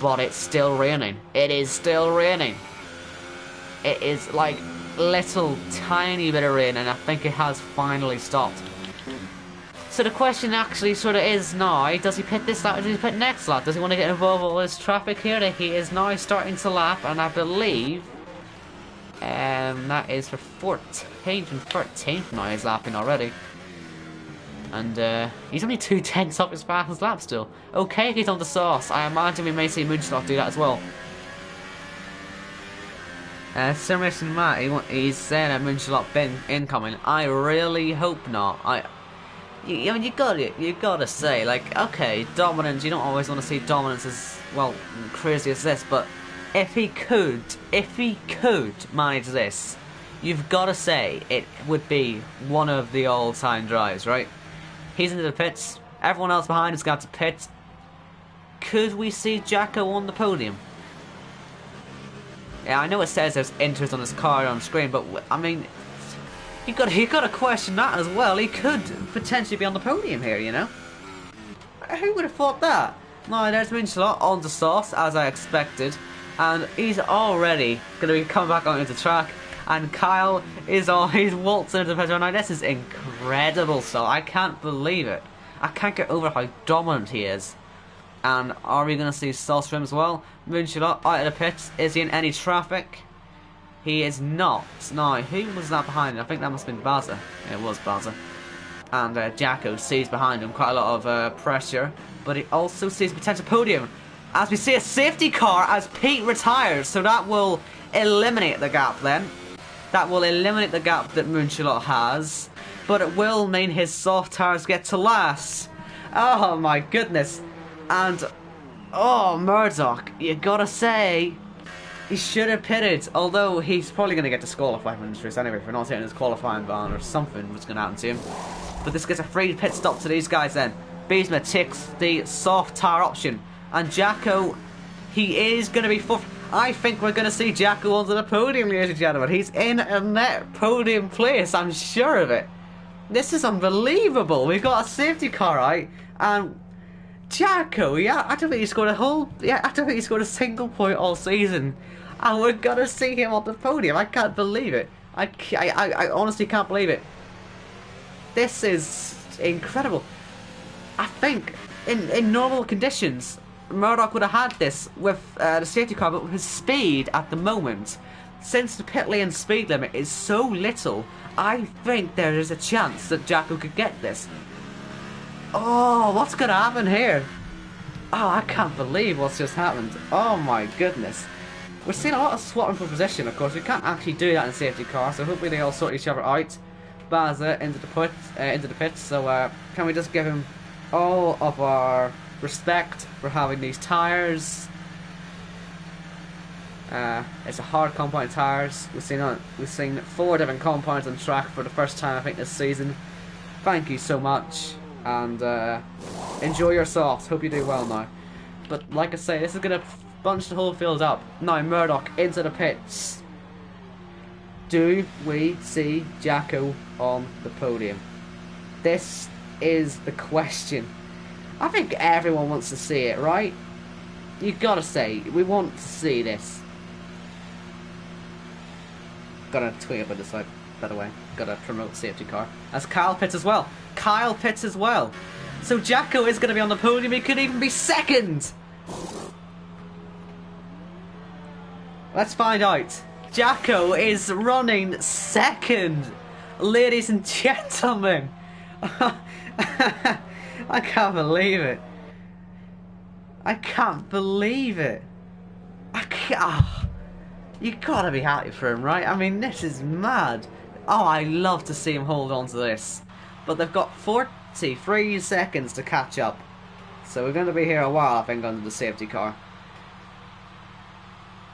but it's still raining. It is still raining. It is like little tiny bit of rain, and I think it has finally stopped. So the question actually sort of is now, does he pit this lap or does he pit next lap? Does he want to get involved with all this traffic here that he is now starting to lap? And I believe that is for 14th and 13th now he's lapping already. And he's only 2 tenths off his fastest lap still. Okay, he's on the sauce. I imagine we may see Moonshot do that as well. Simulation Matt, he's saying that Moonshot been incoming. I really hope not. I mean, you gotta say, like, okay, dominance, you don't always want to see dominance as, well, crazy as this, but if he could manage this, you've gotta say it would be one of the all-time drives, right? He's into the pits, everyone else behind has got to pit. Could we see Jacko on the podium? Yeah, I know it says there's enters on his car on screen, but, I mean, you got to question that as well. He could potentially be on the podium here, you know. Who would have thought that? No, there's Moonshot on the sauce as I expected, and he's already going to be coming back onto the track. And Kyle is he's waltzing into the podium now. This is incredible, so I can't believe it. I can't get over how dominant he is. And are we going to see sauce from him as well? Moonshot out of the pits. Is he in any traffic? He is not. No, who was that behind him? I think that must have been Baza. It was Baza. And Jacko sees behind him quite a lot of pressure, but he also sees a potential podium. As we see a safety car as Pete retires, so that will eliminate the gap then. That will eliminate the gap that Moonshot has, but it will mean his soft tires get to last. Oh my goodness. And, oh, Murdoch, you gotta say, he should have pitted, although he's probably going to get disqualified from this race anyway for not hitting his qualifying ban, or something was going to happen to him. But this gets a free pit stop to these guys then. Beesma takes the soft tire option, and Jacko, he is going to be fourth. I think we're going to see Jacko onto the podium, ladies and gentlemen. He's in a net podium place, I'm sure of it. This is unbelievable. We've got a safety car out, and Jacko, yeah, I don't think he scored a single point all season, and we're gonna see him on the podium. I can't believe it. I honestly can't believe it. This is incredible. I think in normal conditions, Murdoch would have had this with the safety car, but with his speed at the moment, since the pit lane speed limit is so little, I think there is a chance that Jacko could get this. Oh, what's going to happen here? Oh, I can't believe what's just happened. Oh my goodness. We're seeing a lot of swatting for position, of course. We can't actually do that in safety car, so hopefully they all sort each other out. Baza into the pits, so can we just give him all of our respect for having these tyres. It's a hard compound tyres. We've seen 4 different compounds on track for the first time I think this season. Thank you so much, and enjoy your sauce. Hope you do well now. But like I say, this is gonna bunch the whole field up. Now Murdoch into the pits. Do we see Jacko on the podium? This is the question. I think everyone wants to see it, right? You gotta say, we want to see this. Gotta tweet about this, like, by the way. Gotta promote safety car. As Kyle pits as well. Kyle pits as well. So Jacko is gonna be on the podium. He could even be second. Let's find out. Jacko is running second, ladies and gentlemen. I can't believe it. I can't believe it. I can't. You gotta be happy for him, right? I mean, this is mad. Oh, I love to see him hold on to this. But they've got 43 seconds to catch up. So we're going to be here a while, I think, under the safety car.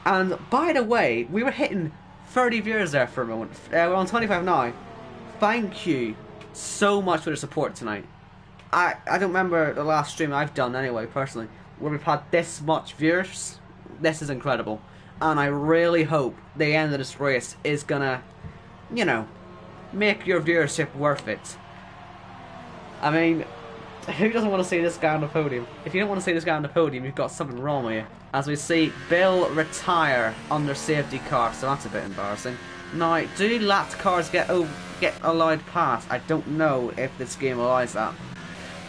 And by the way, we were hitting 30 viewers there for a moment. We're on 25 now. Thank you so much for the support tonight. I don't remember the last stream I've done anyway, personally, where we've had this much viewers. This is incredible. And I really hope the end of this race is gonna, you know, make your viewership worth it. I mean, who doesn't want to see this guy on the podium? If you don't want to see this guy on the podium, you've got something wrong with you. As we see Bill retire under safety car, so that's a bit embarrassing. Now, do lapped cars get allowed past? I don't know if this game allows that.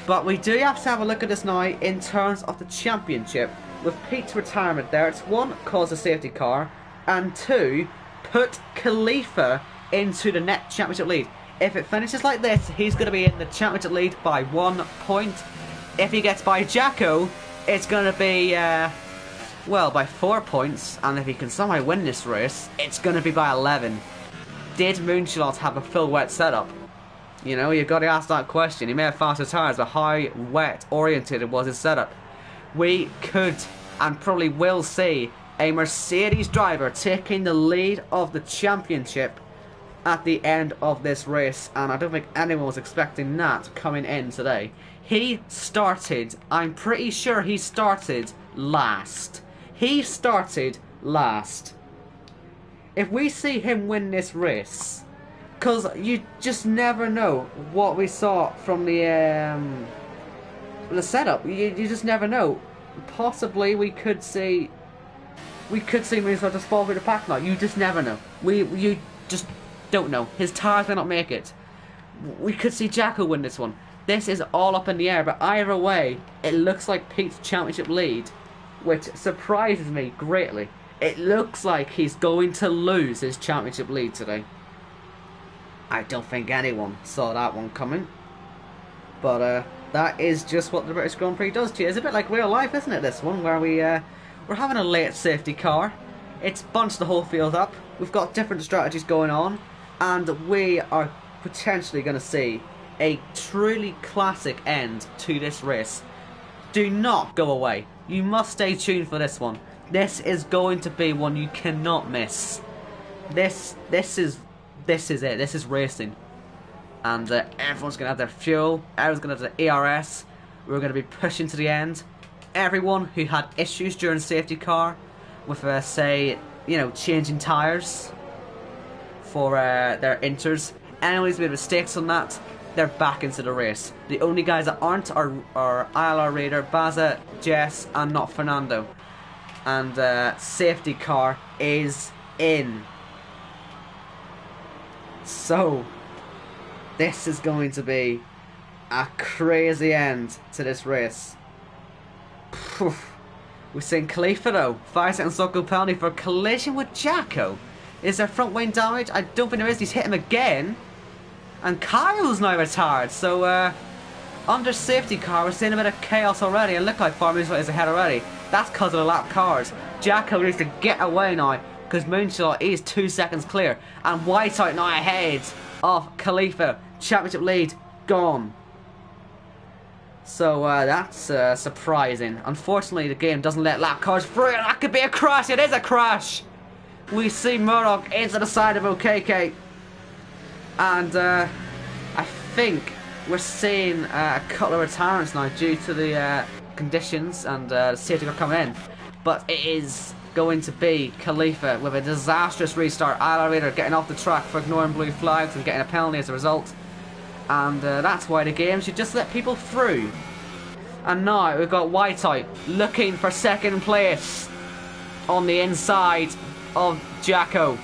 But we do have to have a look at this now in terms of the championship. With Pete's retirement there, it's one, cause a safety car, and two, put Khalifa into the net championship lead. If it finishes like this, he's going to be in the championship lead by 1 point. If he gets by Jacko, it's going to be, well, by 4 points. And if he can somehow win this race, it's going to be by 11. Did Moonshot have a full wet setup? You know, you've got to ask that question. He may have faster tyres, but how wet oriented was his setup? We could and probably will see a Mercedes driver taking the lead of the championship at the end of this race, and I don't think anyone was expecting that coming in today. He started, I'm pretty sure he started last. He started last. If we see him win this race, because you just never know what we saw from the setup. You just never know. Possibly we could see Moonshot just fall through the pack now. You just never know. You just don't know. His tyres may not make it. We could see Jacko win this one. This is all up in the air, but either way, it looks like Pete's championship lead, which surprises me greatly. It looks like he's going to lose his championship lead today. I don't think anyone saw that one coming. But that is just what the British Grand Prix does to you. It's a bit like real life, isn't it, this one, where we're having a late safety car. It's bunched the whole field up. We've got different strategies going on, and we are potentially going to see a truly classic end to this race. Do not go away. You must stay tuned for this one. This is going to be one you cannot miss. This is it. This is racing. And everyone's going to have their fuel. Everyone's going to have their ERS. We're going to be pushing to the end. Everyone who had issues during safety car with, say, you know, changing tyres for their inters. Anyone who's made mistakes on that, they're back into the race. The only guys that aren't are ILR Raider, Baza, Jess, and not Fernando. And safety car is in. So, this is going to be a crazy end to this race. We're seeing Khalifa though. 5 seconds local penalty for collision with Jacko. Is there front wing damage? I don't think there is. He's hit him again. And Kyle's now retired. So, under safety car, we're seeing a bit of chaos already. And look how far Moonshot is ahead already. That's because of the lap cars. Jacko needs to get away now, because Moonshot is 2 seconds clear. And Whiteout now ahead of Khalifa. Championship lead gone. So that's surprising. Unfortunately, the game doesn't let lap cars through. That could be a crash. It is a crash. We see Murdoch into the side of OKK. And I think we're seeing a couple of retirements now due to the conditions and the safety car coming in. But it is going to be Khalifa with a disastrous restart. ILR getting off the track for ignoring blue flags and getting a penalty as a result. And that's why the game should just let people through. And now we've got Whiteout looking for second place on the inside of Jacko.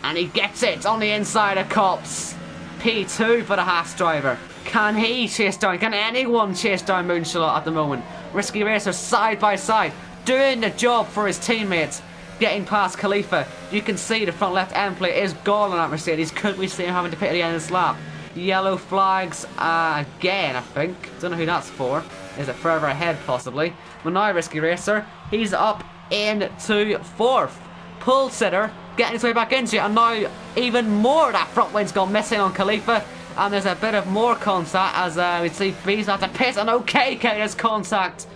And he gets it on the inside of Cops. P2 for the Haas driver. Can he chase down? Can anyone chase down Moonshot at the moment? Risky Racer side by side, doing the job for his teammates. Getting past Khalifa. You can see the front left end plate is gone on that Mercedes. Could we see him having to pit at the end of this lap? Yellow flags again, I think. Don't know who that's for. Is it further ahead, possibly? But now Risky Racer, he's up into 4th. Pole sitter getting his way back into it, and now even more of that front wind's gone missing on Khalifa. And there's a bit of more contact as we see B's at the pit, and okay, there's contact.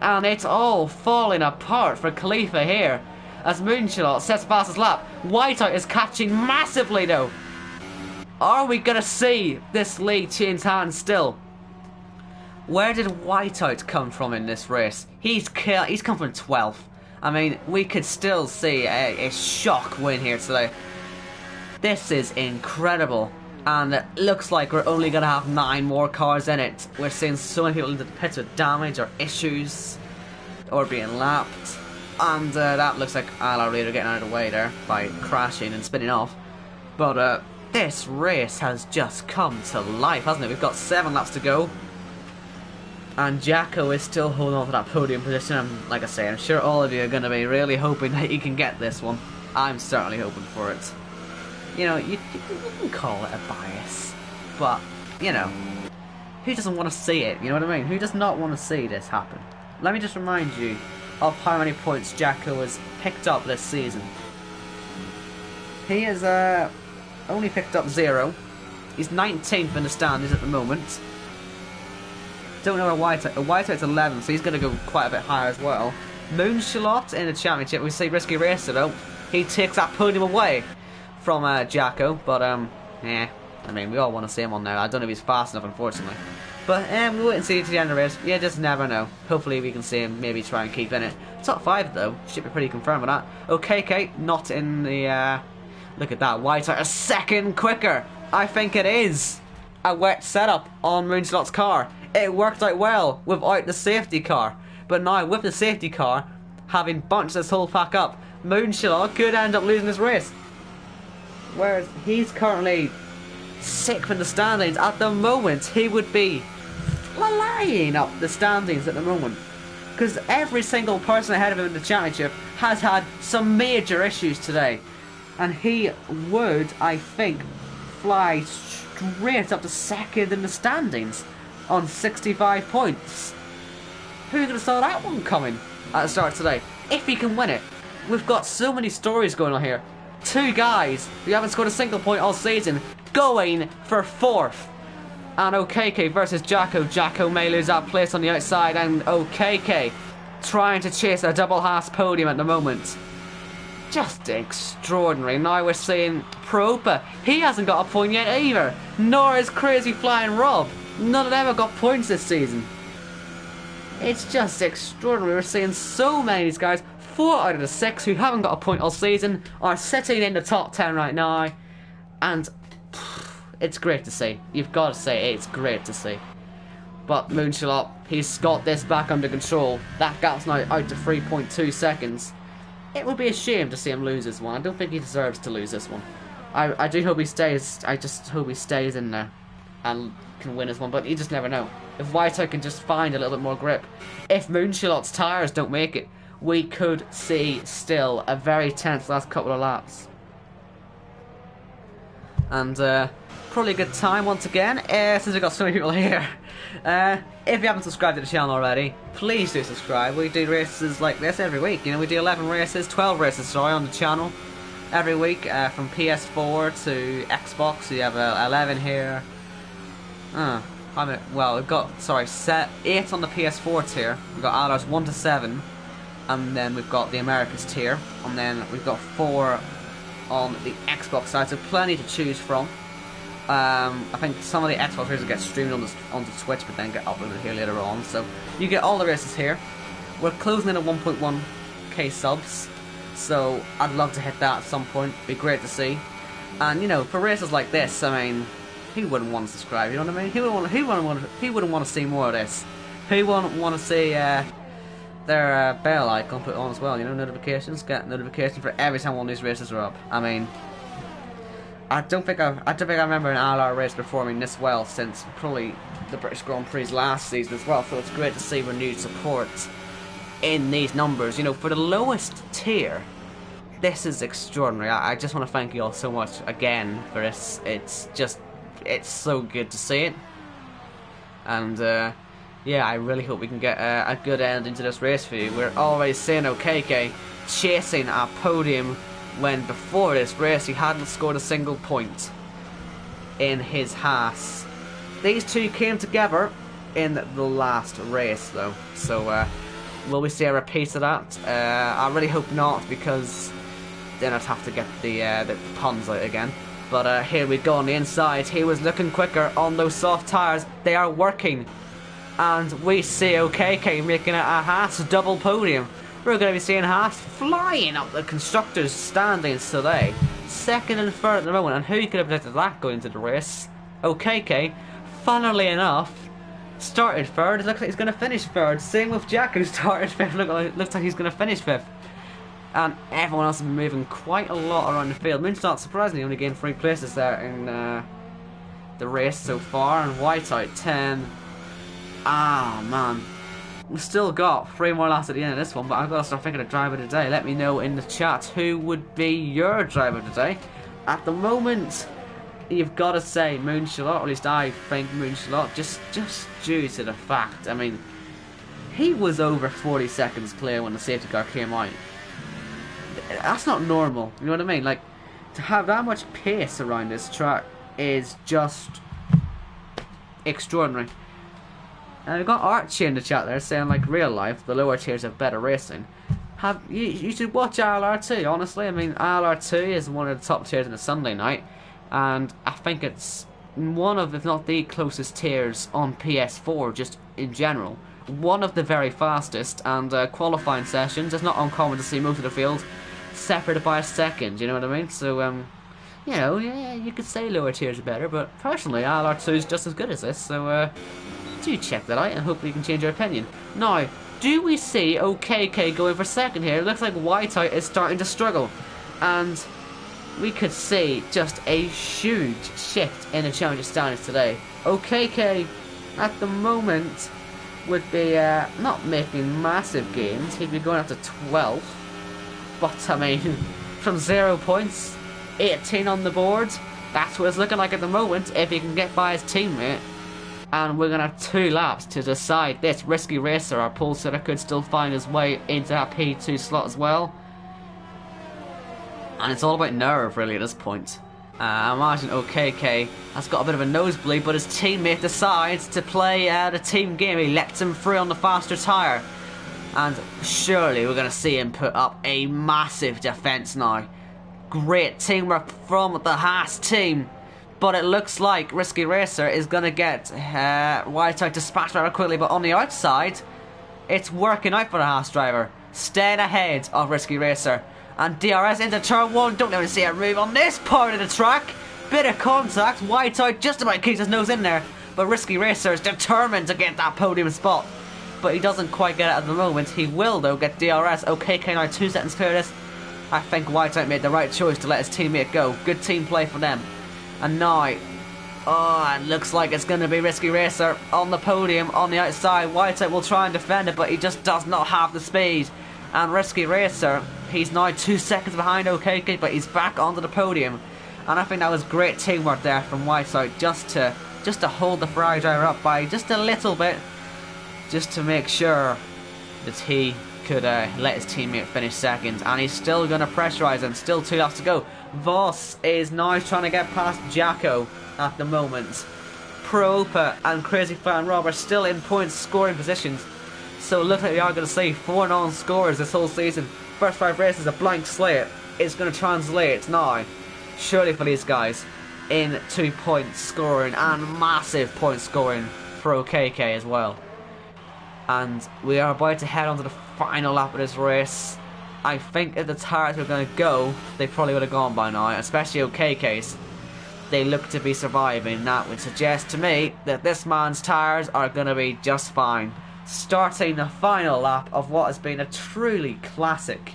And it's all falling apart for Khalifa here as Moonshot sets past his lap. Whiteout is catching massively though. Are we going to see this lead change hands still? Where did Whiteout come from in this race? He's come from 12th. I mean, we could still see a shock win here today. This is incredible. And it looks like we're only going to have 9 more cars in it. We're seeing so many people into the pits with damage or issues or being lapped. And that looks like ILR getting out of the way there by crashing and spinning off. But this race has just come to life, hasn't it? We've got 7 laps to go. And Jacko is still holding on to that podium position. And like I say, I'm sure all of you are going to be really hoping that he can get this one. I'm certainly hoping for it. You know, you can call it a bias. But, you know, who doesn't want to see it? You know what I mean? Who does not want to see this happen? Let me just remind you of how many points Jacko has picked up this season. He has only picked up 0. He's 19th in the standings at the moment. Don't know where Whiteout's 11, so he's going to go quite a bit higher as well. Moonshot in the championship. We see Risky Racer though. He takes that podium away from Jacko, but yeah, I mean, we all want to see him on there. I don't know if he's fast enough, unfortunately. But we'll wait and see to the end of the race. You just never know. Hopefully we can see him maybe try and keep in it. Top 5 though, should be pretty confirmed with that. Okay, not in the, look at that, Whiteout a second quicker. I think it is a wet setup on Moonshot's car. It worked out well without the safety car. But now with the safety car, having bunched this whole pack up, Moonshot could end up losing this race. Whereas he's currently 6th in the standings. At the moment, he would be flying up the standings at the moment. Because every single person ahead of him in the championship has had some major issues today. And he would, I think, fly straight up to 2nd in the standings on 65 points. Who could have saw that one coming at the start today? If he can win it. We've got so many stories going on here. 2 guys who haven't scored a single point all season going for 4th. And OKK versus Jacko. Jacko may lose that place on the outside, and OKK trying to chase a double Haas podium at the moment. Just extraordinary. Now we're seeing Propa. He hasn't got a point yet either. Nor is Crazy Flying Rob. None of them have got points this season. It's just extraordinary. We're seeing so many of these guys. 4 out of the 6 who haven't got a point all season are sitting in the top 10 right now. And it's great to see. You've got to say it's great to see. But Moonshot, he's got this back under control. That gap's now out to 3.2 seconds. It would be a shame to see him lose this one. I don't think he deserves to lose this one. I do hope he stays. I just hope he stays in there and can win this one. But you just never know. If Whiteout can just find a little bit more grip. If Moonshot's tyres don't make it, we could see still a very tense last couple of laps. And probably a good time once again, since we've got so many people here. If you haven't subscribed to the channel already, please do subscribe. We do races like this every week. You know, we do 12 races, sorry, on the channel every week, from PS4 to Xbox. So you have 11 here. Well, we've got, set 8 on the PS4 tier. We've got ILRs 1 to 7. And then we've got the Americas tier. And then we've got 4 on the Xbox side. So plenty to choose from. I think some of the Xbox races get streamed onto Twitch, but then get uploaded here later on. So you get all the races here. We're closing in at 1.1 100k subs, so I'd love to hit that at some point. Be great to see. And you know, for races like this, I mean, who wouldn't want to subscribe? You know what I mean? Who wouldn't want to see more of this? Who wouldn't want to see their bell icon put on as well? You know, notifications. Get notifications for every time one of these races are up. I mean, I don't think I remember an ILR race performing this well since probably the British Grand Prix last season as well. So it's great to see renewed support in these numbers. You know, for the lowest tier, this is extraordinary. I just want to thank you all so much again for this. It's so good to see it. And yeah, I really hope we can get a good end into this race for you. We're always seeing OKK chasing a podium when before this race he hadn't scored a single point in his Haas. These two came together in the last race though, so will we see a repeat of that? I really hope not, because then I'd have to get the puns out again. But here we go on the inside. He was looking quicker on those soft tyres. They are working. And we see OKK making a Haas double podium. We're going to be seeing Haas flying up the constructors' standings today. Second and third at the moment. And who could have predicted that going into the race? OKK, funnily enough, started third. It looks like he's going to finish third. Same with Jack, who started fifth. Looks like he's going to finish fifth. And everyone else has been moving quite a lot around the field. Moonstart surprisingly only gained 3 places there in the race so far. And Whiteout 10. Ah, man. We've still got 3 more laps at the end of this one, but I've got to start thinking of driver today. Let me know in the chat who would be your driver today. At the moment, you've got to say Moonshot, or at least I think Moonshot, just due to the fact, I mean, he was over 40 seconds clear when the safety car came out. That's not normal, you know what I mean? Like, to have that much pace around this track is just extraordinary. And we've got Archie in the chat there saying, like, real life, the lower tiers have better racing. You should watch ILR2, honestly. I mean, ILR2 is one of the top tiers in a Sunday night, and I think it's one of, if not the closest tiers on PS4, just in general. One of the very fastest, and qualifying sessions, it's not uncommon to see most of the field separated by a second, you know what I mean? So, you know, yeah, you could say lower tiers are better, but personally, ILR2 is just as good as this, so, do check that out and hopefully you can change your opinion. Now, do we see OKK going for second here? It looks like Whiteout is starting to struggle, and we could see just a huge shift in the challenger standings today. OKK at the moment would be not making massive gains. He'd be going up to 12th, but I mean, from 0 points, 18 on the board, that's what it's looking like at the moment if he can get by his teammate. And we're going to have 2 laps to decide this. Risky Racer, our pole sitter, could still find his way into that P2 slot as well. And it's all about nerve, really, at this point. I imagine OKK has got a bit of a nosebleed, but his teammate decides to play the team game. He lets him through on the faster tyre. And surely we're going to see him put up a massive defence now. Great teamwork from the Haas team. But it looks like Risky Racer is going to get Whiteout dispatched rather quickly. But on the outside, it's working out for the Haas driver. Staying ahead of Risky Racer. And DRS into turn 1. Don't even see a move on this part of the track. Bit of contact. Whiteout just about keeps his nose in there. But Risky Racer is determined to get that podium spot. But he doesn't quite get it at the moment. He will, though, get DRS. OKK now 2 seconds clear of this. I think Whiteout made the right choice to let his teammate go. Good team play for them. And now, oh, it looks like it's going to be Risky Racer on the podium on the outside. Whiteout will try and defend it, but he just does not have the speed. And Risky Racer, he's now 2 seconds behind OKK, but he's back onto the podium. And I think that was great teamwork there from Whiteout, just to hold the Ferrari driver up by just a little bit, just to make sure that he could let his teammate finish second. And he's still going to pressurise him. Still 2 laps to go. Voss is now trying to get past Jacko at the moment. Propa and Crazy Fan Rob are still in points scoring positions. So it looks like we are going to see 4 non-scorers this whole season. First 5 races, a blank slate. It's going to translate now, surely for these guys, into point scoring and massive point scoring for OKK as well. And we are about to head on to the final lap of this race. I think if the tires were going to go, they probably would have gone by now, especially OKK's. They look to be surviving. That would suggest to me that this man's tires are going to be just fine. Starting the final lap of what has been a truly classic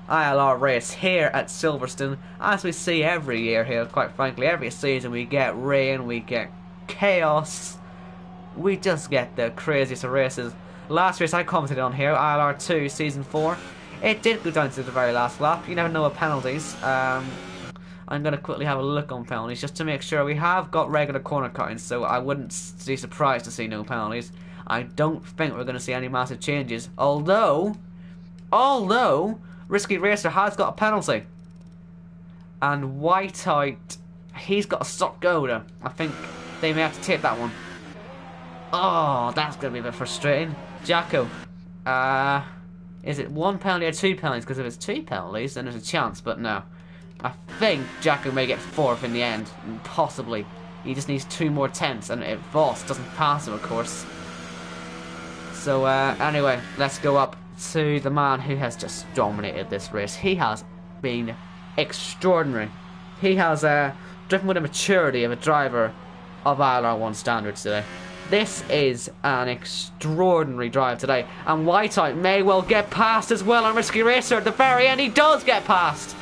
ILR race here at Silverstone, as we see every year here, quite frankly. Every season we get rain, we get chaos, we just get the craziest of races. Last race I commented on here, ILR2 Season 4, it did go down to the very last lap. You never know with penalties. I'm going to quickly have a look on penalties just to make sure. We have got regular corner cutting, so I wouldn't be surprised to see no penalties. I don't think we're going to see any massive changes, although Risky Racer has got a penalty, and Whiteout, he's got a stop go though. I think they may have to take that one. Oh, that's going to be a bit frustrating. Jacko, is it one penalty or two penalties? Because if it's two penalties, then there's a chance, but no. I think Jacko may get fourth in the end, possibly. He just needs 2 more tenths, and if Voss doesn't pass him, of course. So, anyway, let's go up to the man who has just dominated this race. He has been extraordinary. He has driven with the maturity of a driver of ILR1 standards today. This is an extraordinary drive today, and Whiteout may well get past as well on Risky Racer. At the very end, he does get past,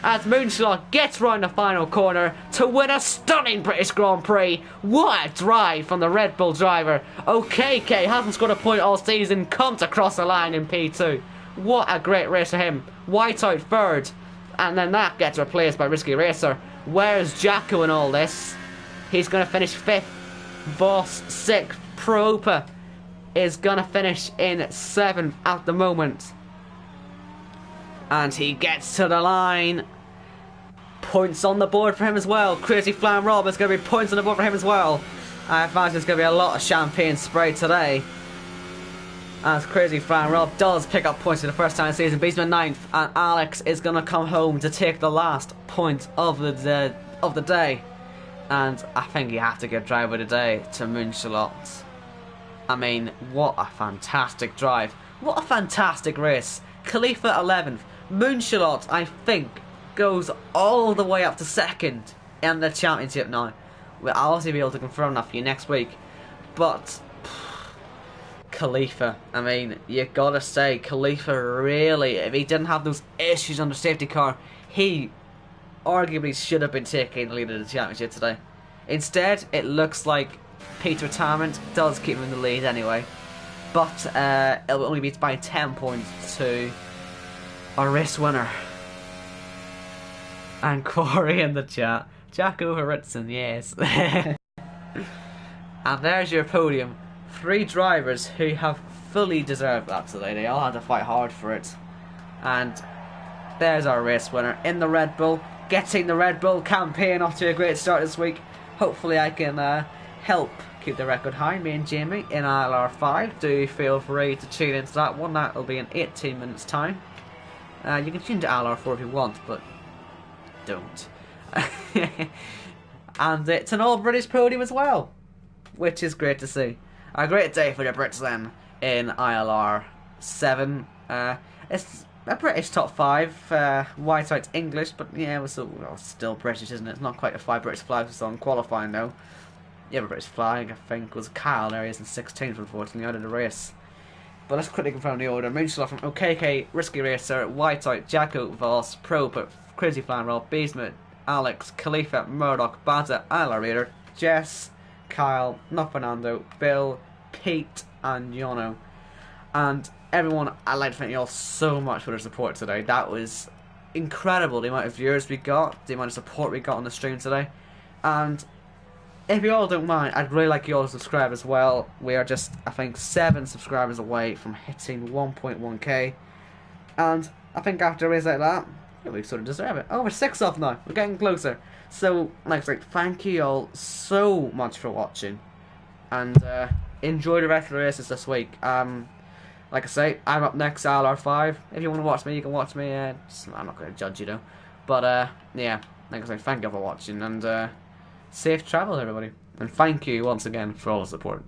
as Moonshot gets round the final corner to win a stunning British Grand Prix. What a drive from the Red Bull driver. OKK hasn't scored a point all season, comes across the line in P2. What a great race for him. Whiteout third, and then that gets replaced by Risky Racer. Where's Jacko in all this? He's going to finish 5th. Voss 6th. Propa is going to finish in 7th at the moment. And he gets to the line. Points on the board for him as well. Crazy Flying Rob is going to be points on the board for him as well. I imagine there's going to be a lot of champagne sprayed today, as Crazy Flying Rob does pick up points for the first time this season. Beastman 9th, and Alex is going to come home to take the last point of the day. And I think you have to give driver of the day to Moonshot. I mean, what a fantastic drive. What a fantastic race. Khalifa 11th. Moonshot, I think, goes all the way up to 2nd in the championship now. I'll also be able to confirm that for you next week. But Khalifa, I mean, you gotta say, Khalifa really, if he didn't have those issues on the safety car, he arguably should have been taking the lead of the championship today. Instead, it looks like Pete's retirement does keep him in the lead anyway. But it'll only be by 10 points to our race winner. And Corey in the chat. Jack over Ritson, yes. And there's your podium. 3 drivers who have fully deserved that today. They all had to fight hard for it. And there's our race winner in the Red Bull. Getting the Red Bull campaign off to a great start this week. Hopefully I can help keep the record high, me and Jamie, in ILR5. Do feel free to tune into that one. That will be in 18 minutes time. You can tune to ILR4 if you want, but don't. And it's an all-British podium as well, which is great to see. A great day for the Brits then in ILR7. It's a British top 5. Whiteout's English, but yeah, we're still British, isn't it? It's not quite a 5 British flags we saw in qualifying though. The other British flag, I think, was Kyle. There he is in 16th, unfortunately, out of the race. But let's quickly confirm the order. Moonshot from OKK, Risky Racer, Whiteout, Jacko, Voss, Propa, Crazy Flying Rob, Beesman, Alex, Khalifa, Murdoch, Baza, ILR, Jess, Kyle, Not Fernando, Bill, Pete, and Yono. And everyone, I'd like to thank you all so much for their support today. That was incredible, the amount of viewers we got, the amount of support we got on the stream today. And if you all don't mind, I'd really like you all to subscribe as well. We are just, I think, 7 subscribers away from hitting 1.1k. And I think after a race like that, yeah, we sort of deserve it. Oh, we're 6 off now. We're getting closer. So, like I said, thank you all so much for watching. And enjoy the rest of the races this week. Like I say, I'm up next, ILR5. If you want to watch me, you can watch me. I'm not going to judge you though. But yeah, like I say, thank you for watching. And safe travel, everybody. And thank you once again for all the support.